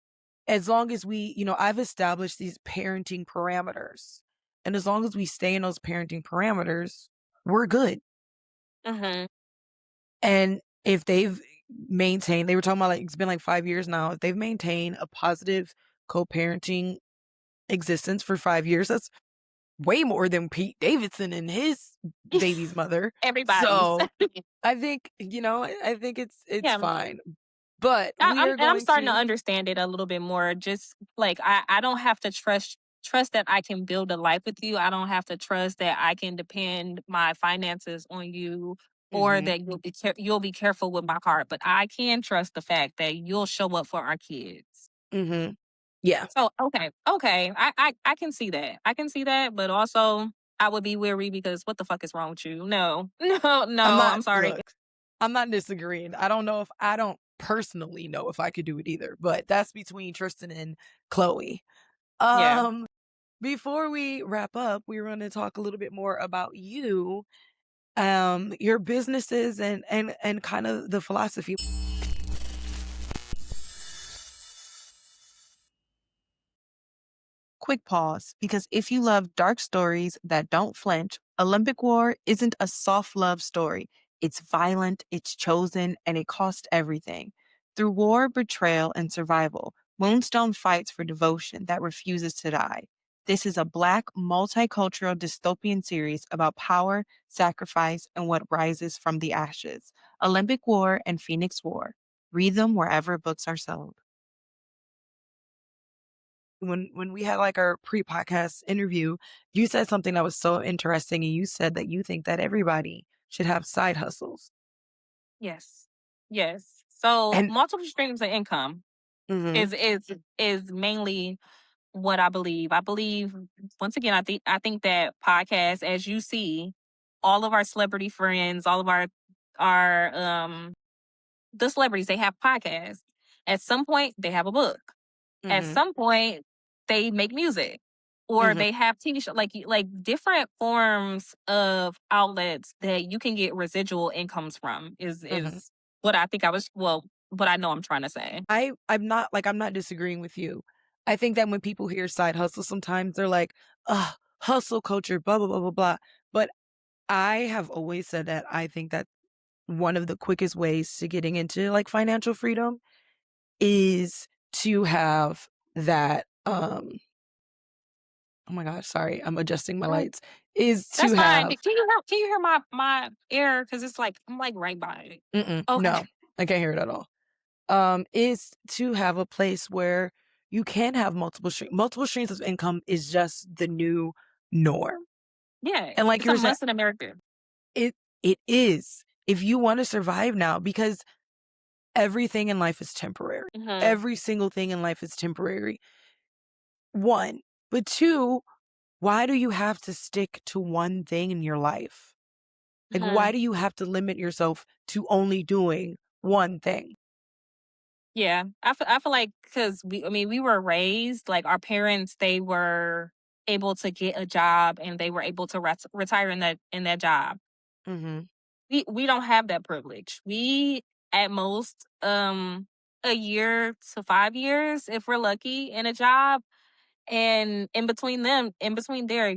as long as I've established these parenting parameters, and as long as we stay in those parenting parameters, we're good." Hmm. And if they were talking about, like, it's been like 5 years now, if they've maintained a positive co-parenting existence for 5 years, that's way more than Pete Davidson and his baby's mother. Everybody's. So, I think, I think it's Yeah. fine. But we are I'm going starting to to understand it a little bit more. Just like I don't have to trust that I can build a life with you. I don't have to trust that I can depend my finances on you, or Mhm, that you'll be careful with my heart. But I can trust the fact that you'll show up for our kids. mhm. Yeah. So okay, I can see that. I can see that, but also I would be weary because what the fuck is wrong with you? No, I'm no. not I'm sorry. look, I'm not disagreeing. I don't personally know if I could do it either, but that's between Tristan and Chloe. Yeah. Um, Before we wrap up, we're gonna talk a little bit more about you, your businesses and kind of the philosophy. Quick pause, because if you love dark stories that don't flinch, Olympic War isn't a soft love story. It's violent, it's chosen, and it costs everything. Through war, betrayal, and survival, Moonstone fights for devotion that refuses to die. This is a Black, multicultural dystopian series about power, sacrifice, and what rises from the ashes. Olympic War and Phoenix War. Read them wherever books are sold. When we had, like, our pre-podcast interview, you said something that was so interesting, and you said that you think that everybody should have side hustles. Yes. Yes. So And multiple streams of income mhm, is mainly what I believe. I believe once again, I think that podcasts, as you see, all of our celebrity friends, all of our the celebrities, they have podcasts. At some point, they have a book. At mhm, some point, they make music. Or mhm, they have TV show like different forms of outlets that you can get residual incomes from mhm, is what I think I was well what I know I'm trying to say. I'm not disagreeing with you. I think that when people hear side hustle, sometimes they're like, "Ugh, hustle culture, blah blah blah blah blah." But I have always said that I think that one of the quickest ways to getting into like financial freedom is to have that oh my gosh, sorry, I'm adjusting my Mm, lights, is to that's fine. have Can you hear my air? Because it's like I'm like right by it. mm-mm, Okay. no, I can't hear it at all. Is to have a place where you can have multiple streams of income is just the new norm. Yeah. And like It's a you're saying, must in America. it it is if you want to survive now because everything in life is temporary. Hmm. Every single thing in life is temporary. One, but two, why do you have to stick to one thing in your life? Like, why Hmm. do you have to limit yourself to only doing one thing? Yeah. I feel like because I mean, we were raised like our parents, they were able to get a job and they were able to retire in that job. Mhm. We don't have that privilege. We at most a year to 5 years if we're lucky in a job. And in between there,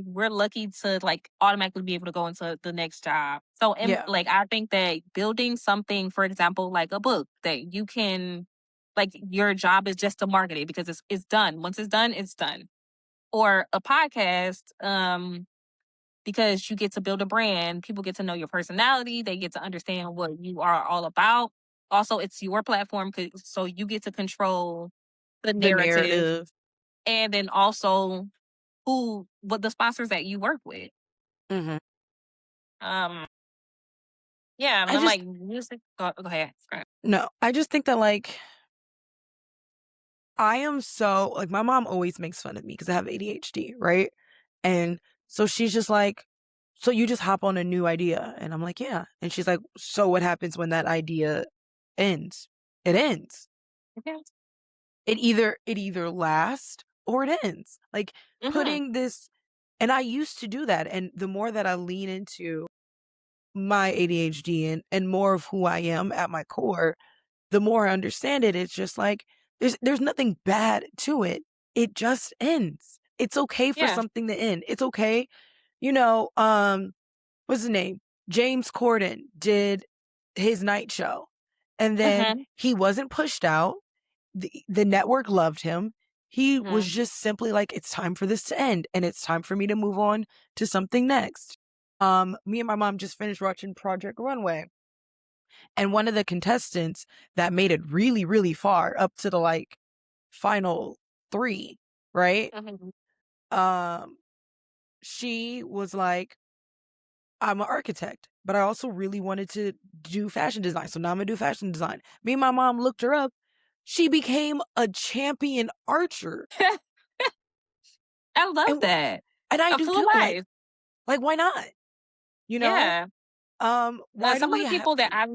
we're lucky to like automatically be able to go into the next job. So, Yeah. like, I think that building something, for example, like a book that you can, like, your job is just to market it because it's done. Once it's done, it's done. Or a podcast, because you get to build a brand. People get to know your personality. They get to understand what you are all about. Also, it's your platform, so you get to control the The narrative, narrative. and then also what the sponsors that you work with. Mhm. Um, yeah, and I I'm just like music. Go ahead. Go ahead. no, I just think that like I am so like my mom always makes fun of me because I have ADHD, right? And so she's just like, so you just hop on a new idea. And I'm like, yeah. And she's like, so what happens when that idea ends? It ends. Yeah. It either lasts or it ends. Like Hmm. putting this and I used to do that. And the more that I lean into my ADHD and more of who I am at my core, the more I understand it, it's just like there's nothing bad to it. It just ends. It's okay for Yeah. something to end. It's okay. You know, what's his name? James Corden did his night show. And then Hmm. he wasn't pushed out. The network loved him. He was Hmm. just simply like, it's time for this to end and it's time for me to move on to something next. Me and my mom just finished watching Project Runway. And one of the contestants that made it really, really far up to the like final three, right? Hmm. Um, she was like, I'm an architect, but I also really wanted to do fashion design. So now I'm gonna do fashion design. Me and my mom looked her up. She became a champion archer. I love And that. and I A do full too. life. Like why not? You know? Yeah. Why do Some of we the have people that to I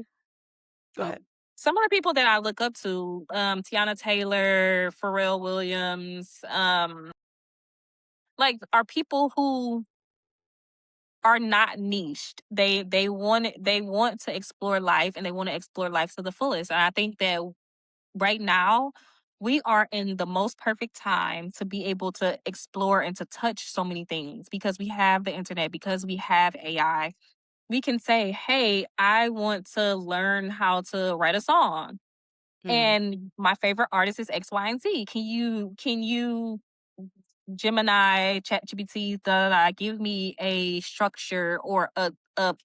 go oh, ahead? some of the people that I look up to, Tiana Taylor, Pharrell Williams, like are people who are not niched. They want to explore life and they want to explore life to the fullest. And I think that right now we are in the most perfect time to be able to explore and to touch so many things because we have the internet, because we have AI. We can say, "Hey, I want to learn how to write a song." Mhm. And my favorite artist is X, Y, and Z. Can you Gemini, ChatGPT, give me a structure or a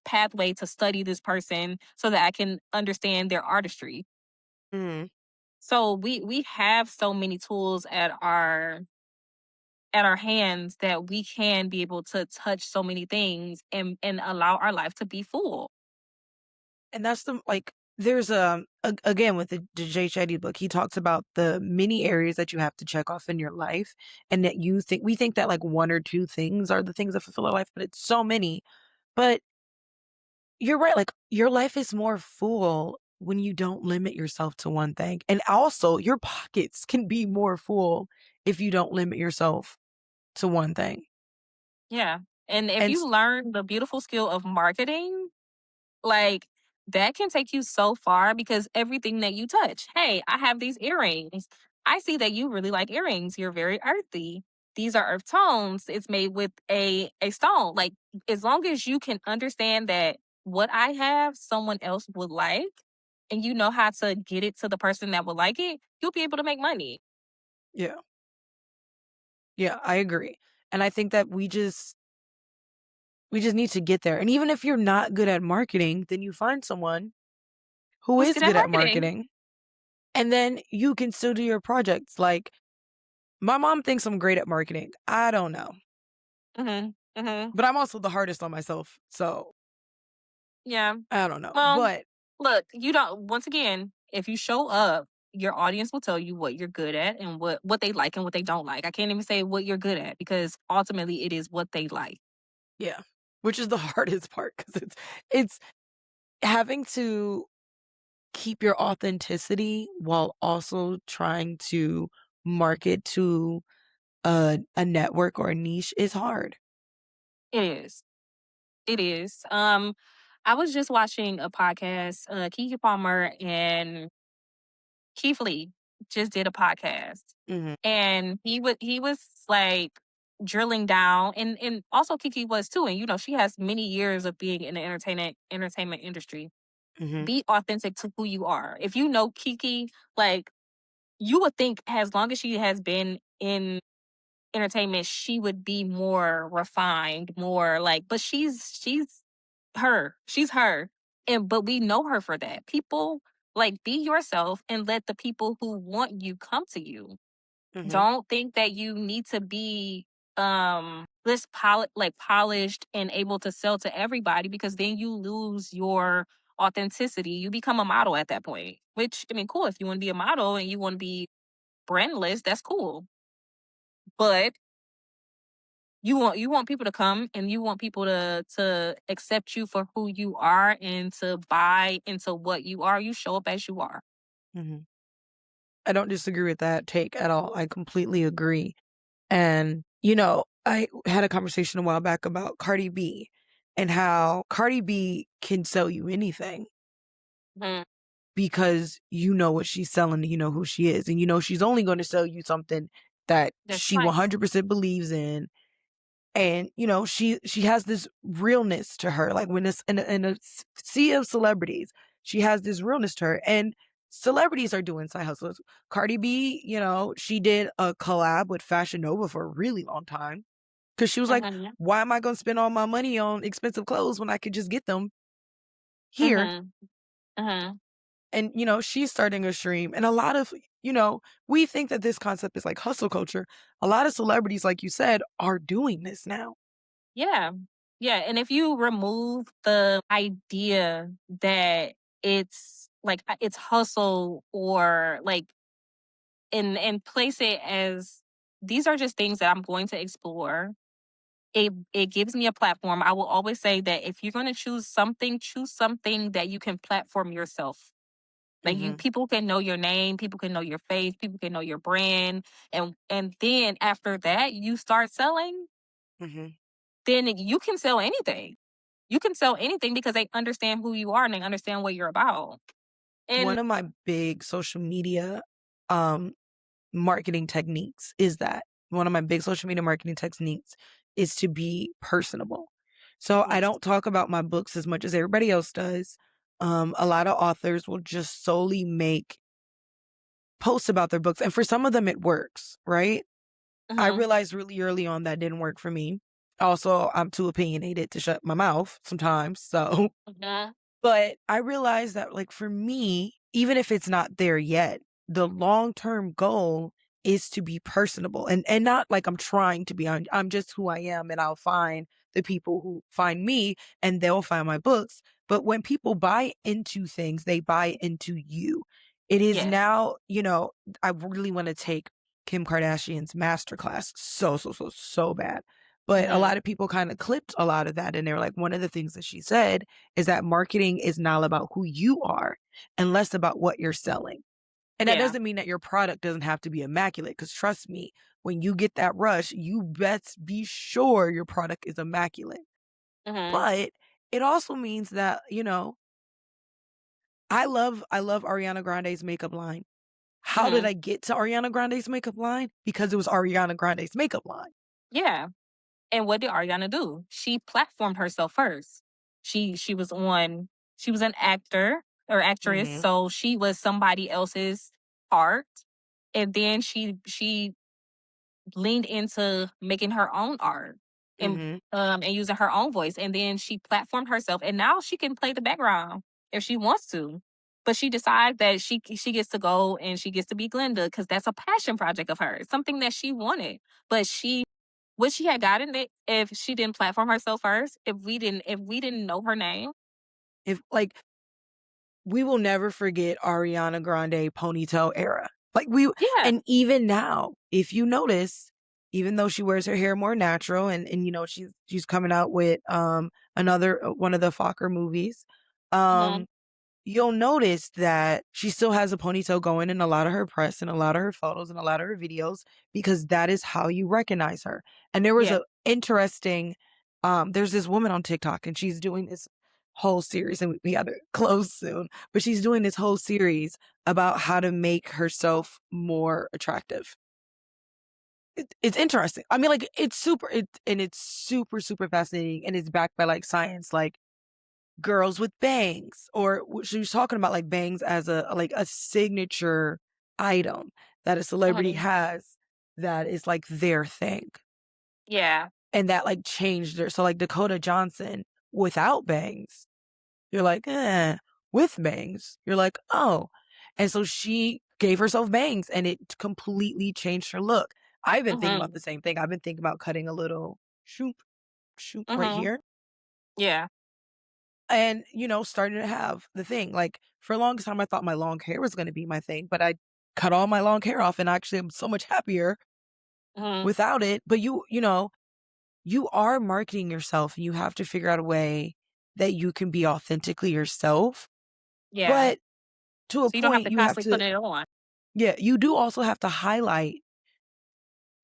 pathway to study this person so that I can understand their artistry. Mhm. So we have so many tools at our hands that we can be able to touch so many things and allow our life to be full. And that's the like there's again with the Jay Shetty book, he talks about the many areas that you have to check off in your life and that we think that like one or two things are the things that fulfill our life, but it's so many. But you're right, like your life is more full when you don't limit yourself to one thing. And also your pockets can be more full if you don't limit yourself to one thing. Yeah. And if And you learn the beautiful skill of marketing, like that can take you so far because everything that you touch. Hey, I have these earrings. I see that you really like earrings. You're very earthy. These are earth tones. It's made with a stone. Like as long as you can understand that what I have, someone else would like, and you know how to get it to the person that would like it, you'll be able to make money. Yeah. Yeah, I agree. And I think that we just need to get there. And even if you're not good at marketing, then you find someone who Who's is good at good at marketing? marketing, and then you can still do your projects. Like my mom thinks I'm great at marketing. I don't know. Mm-hmm. Mm-hmm. But I'm also the hardest on myself. So Yeah. I don't know. Well, But look, you don't once again, if you show up, your audience will tell you what you're good at and what they like and what they don't like. I can't even say what you're good at because ultimately it is what they like. yeah, which is the hardest part because it's having to keep your authenticity while also trying to market to a network or a niche is hard. It is. It is. I was just watching a podcast. Kiki Palmer and Keith Lee just did a podcast, Mhm, and he was like drilling down, and also Kiki was too. And she has many years of being in the entertainment industry. mhm, Be authentic to who you are. If you know Kiki, like you would think as long as she has been in entertainment, she would be more refined, more like, but she's her. She's her. And but we know her for that. People like be yourself and let the people who want you come to you. mhm, Don't think that you need to be this polished and able to sell to everybody because then you lose your authenticity. You become a model at that point. Which I mean, cool if you want to be a model and you want to be brandless, that's cool. But you want people to come and you want people to accept you for who you are and to buy into what you are. You show up as you are. mhm. I don't disagree with that take at all. I completely agree. And, I had a conversation a while back about Cardi B and how Cardi B can sell you anything Mhm. because you know what she's selling, you know who she is, and you know she's only going to sell you something that That's she nice. 100% believes in. And she has this realness to her, like when it's in a sea of celebrities, she has this realness to her, and celebrities are doing side hustles. Cardi B, she did a collab with Fashion Nova for a really long time because she was like, Mhm. why am I going to spend all my money on expensive clothes when I could just get them here? Mhm. Mhm. And she's starting a stream, and a lot of we think that this concept is like hustle culture. A lot of celebrities, like you said, are doing this now. Yeah. Yeah, and if you remove the idea that it's like it's hustle or like and place it as these are just things that I'm going to explore. It gives me a platform. I will always say that if you're going to choose something that you can platform yourself. Like you Hmm. people can know your name, people can know your face, people can know your brand, and then after that you start selling, Hmm. then you can sell anything. You can sell anything because they understand who you are and they understand what you're about. One And of my big social media um marketing techniques is that one of my big social media marketing techniques is to be personable. So I yes. don't talk about my books as much as everybody else does. A lot of authors will just solely make posts about their books, and for some of them it works, right? I Mhm. realized really early on that didn't work for me. Also, I'm too opinionated to shut my mouth sometimes, so Mhm. but I realized that, like, for me, even if it's not there yet, the long-term goal is to be personable and not like I'm trying to be. I'm just who I am, and I'll find the people who find me, and they'll find my books. But when people buy into things, they buy into you. It is Yes. now, I really wanna take Kim Kardashian's masterclass so, so, so, so bad. But a Mhm. lot of people kinda clipped a lot of that, and they were like, one of the things that she said is that marketing is not about who you are and less about what you're selling. And that Yeah. doesn't mean that your product doesn't have to be immaculate, because trust me, when you get that rush, you best be sure your product is immaculate. Mhm. But it also means that, I love Ariana Grande's makeup line. How did Mhm. I get to Ariana Grande's makeup line? Because it was Ariana Grande's makeup line. Yeah. And what did Ariana do? She platformed herself first. She was on she was an actor or actress, Mhm, so she was somebody else's art. And then she leaned into making her own art mhm. and using her own voice. And then she platformed herself and now she can play the background if she wants to. But she decides that she gets to go and she gets to be Glenda because that's a passion project of hers, something that she wanted. But she would she have gotten it if she didn't platform herself first? If we didn't know her name? If like, we will never forget Ariana Grande ponytail era. Like, we Yeah. and even now, if you notice, even though she wears her hair more natural and she's coming out with, another one of the Fokker movies, Mhm. um you'll notice that she still has a ponytail going in a lot of her press and a lot of her photos and a lot of her videos because that is how you recognize her. And there was Yeah. a interesting there's this woman on TikTok and she's doing this whole series and we got to close soon, but she's doing this whole series about how to make herself more attractive. It's interesting. I mean, like, it's super super fascinating and it's backed by like science, like girls with bangs, or she was talking about like bangs as a signature item that a celebrity Mhm. has that is like their thing. Yeah. And that like changed her. So like Dakota Johnson without bangs, you're like, with bangs, you're like, oh. And so she gave herself bangs and it completely changed her look. I've been thinking about Mhm. the same thing. I've been thinking about cutting a little shoop, shoop right Mhm. here Yeah. and starting to have the thing like for a long time I thought my long hair was going to be my thing, but I cut all my long hair off and actually I'm so much happier Mhm. without it. But you are marketing yourself and you have to figure out a way that you can be authentically yourself, Yeah. but to a So you don't have point to you have constantly to, put it on. yeah, you do also have to highlight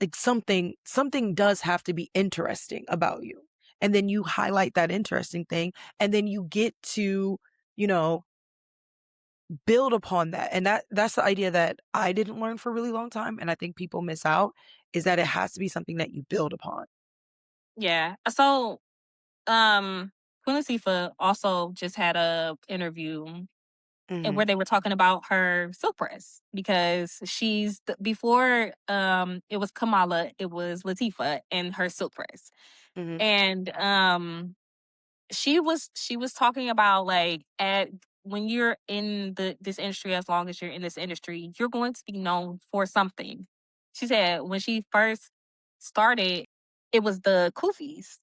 like something does have to be interesting about you, and then you highlight that interesting thing, and then you get to you know build upon that. And that's the idea that I didn't learn for a really long time, and I think people miss out, is that it has to be something that you build upon. Yeah. So, Queen Latifah also just had a interview and Mhm, where they were talking about her silk press because before it was Kamala, it was Latifah and her silk press. mhm, And she was talking about like at when you're in this industry, as long as you're in this industry, you're going to be known for something. She said when she first started, it was the kufis.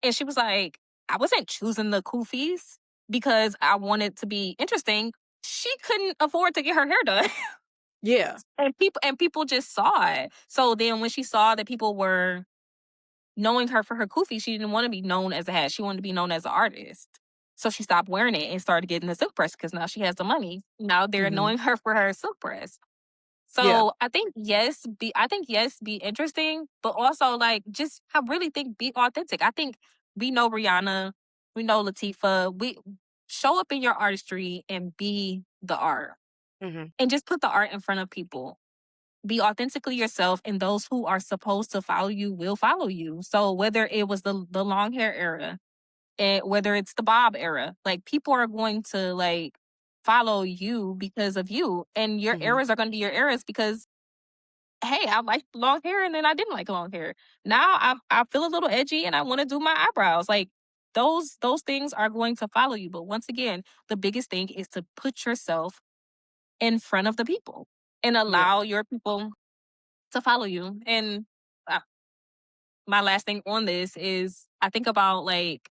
And she was like, I wasn't choosing the kufis because I wanted to be interesting. She couldn't afford to get her hair done. yeah, And people just saw it. So then when she saw that people were knowing her for her kufi, she didn't want to be known as a hat. She wanted to be known as an artist. So she stopped wearing it and started getting the silk press because now she has the money. Now they're mhm, knowing her for her silk press. yeah, So I think yes, be interesting, but also like just I really think be authentic. I think we know Rihanna, we know Latifah. We show up in your artistry and be the art. mhm, And just put the art in front of people. Be authentically yourself, and those who are supposed to follow you will follow you. So whether it was the long hair era, and whether it's the bob era, like people are going to like follow you because of you, and your mhm, eras are going to be your eras because hey, I like long hair and then I didn't like long hair. Now I feel a little edgy and I want to do my eyebrows. Like those things are going to follow you. But once again, the biggest thing is to put yourself in front of the people and yeah, allow your people to follow you. And uh, my last thing on this is I think about like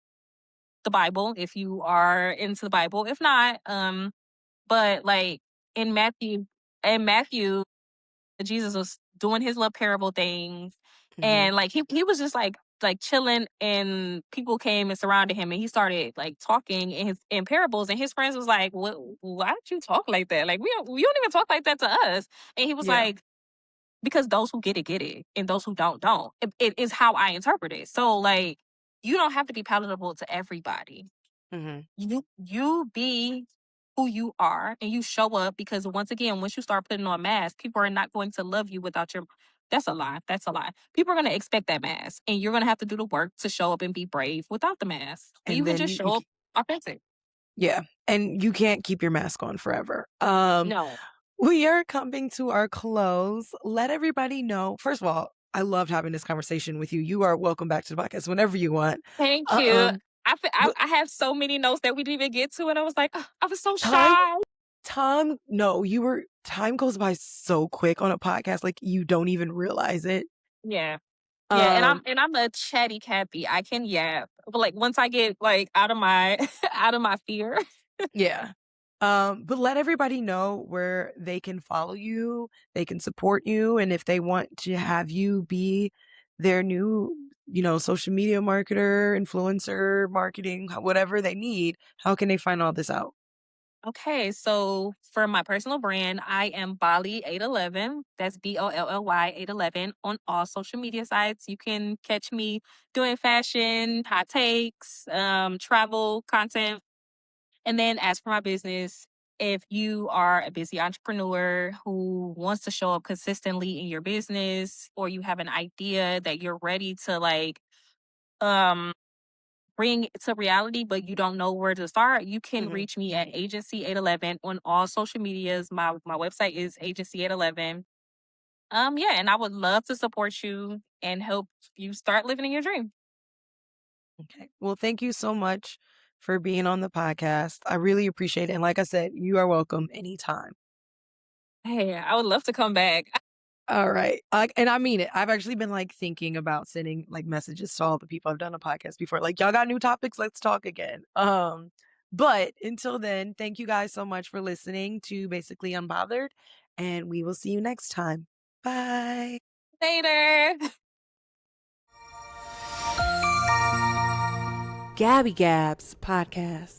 the Bible if you are into the Bible. If not, but like in Matthew Jesus was doing his little parable things, mhm, and like he was just like chilling, and people came and surrounded him, and he started like talking in parables, and his friends was like, "What? Why did you talk like that? Like we don't even talk like that to us." And he was yeah, like, "Because those who get it, and those who don't. It is how I interpret it. So like, you don't have to be palatable to everybody. mhm, You be." who you are and you show up, because once again, once you start putting on masks, people are not going to love you without your that's a lie. That's a lie. People are going to expect that mask, and you're going to have to do the work to show up and be brave without the mask. And you And can then just show up authentic. yeah, and you can't keep your mask on forever. No. We are coming to our close. Let everybody know. First of all, I loved having this conversation with you. You are welcome back to the podcast whenever you want. Thank you. Um, I but I have so many notes that we didn't even get to, and I was like, "Ugh, I was so time, shy." no, time goes by so quick on a podcast, like you don't even realize it. Yeah. Yeah, and Um, I'm a chatty Cathy. I can yap, but like once I get like out of my out of my fear. yeah. But let everybody know where they can follow you, they can support you, and if they want to have you be their new, social media marketer, influencer, marketing, whatever they need, how can they find all this out? Okay, so for my personal brand, I am Bali 811. That's BOLLY 811 on all social media sites. You can catch me doing fashion, hot takes, travel content. And then as for my business, if you are a busy entrepreneur who wants to show up consistently in your business, or you have an idea that you're ready to um bring to reality, but you don't know where to start, you can Mhm. reach me at Agency 811 on all social medias. My website is Agency 811. Yeah, and I would love to support you and help you start living in your dream. Okay. Well, thank you so much for being on the podcast. I really appreciate it. And like I said, you are welcome anytime. Hey, I would love to come back. All right. And I mean it. I've actually been like thinking about sending like messages to all the people I've done a podcast before. Like, y'all got new topics? Let's talk again. But until then, thank you guys so much for listening to Basically Unbothered. And we will see you next time. Bye. Later. Gabby Gabs Podcast.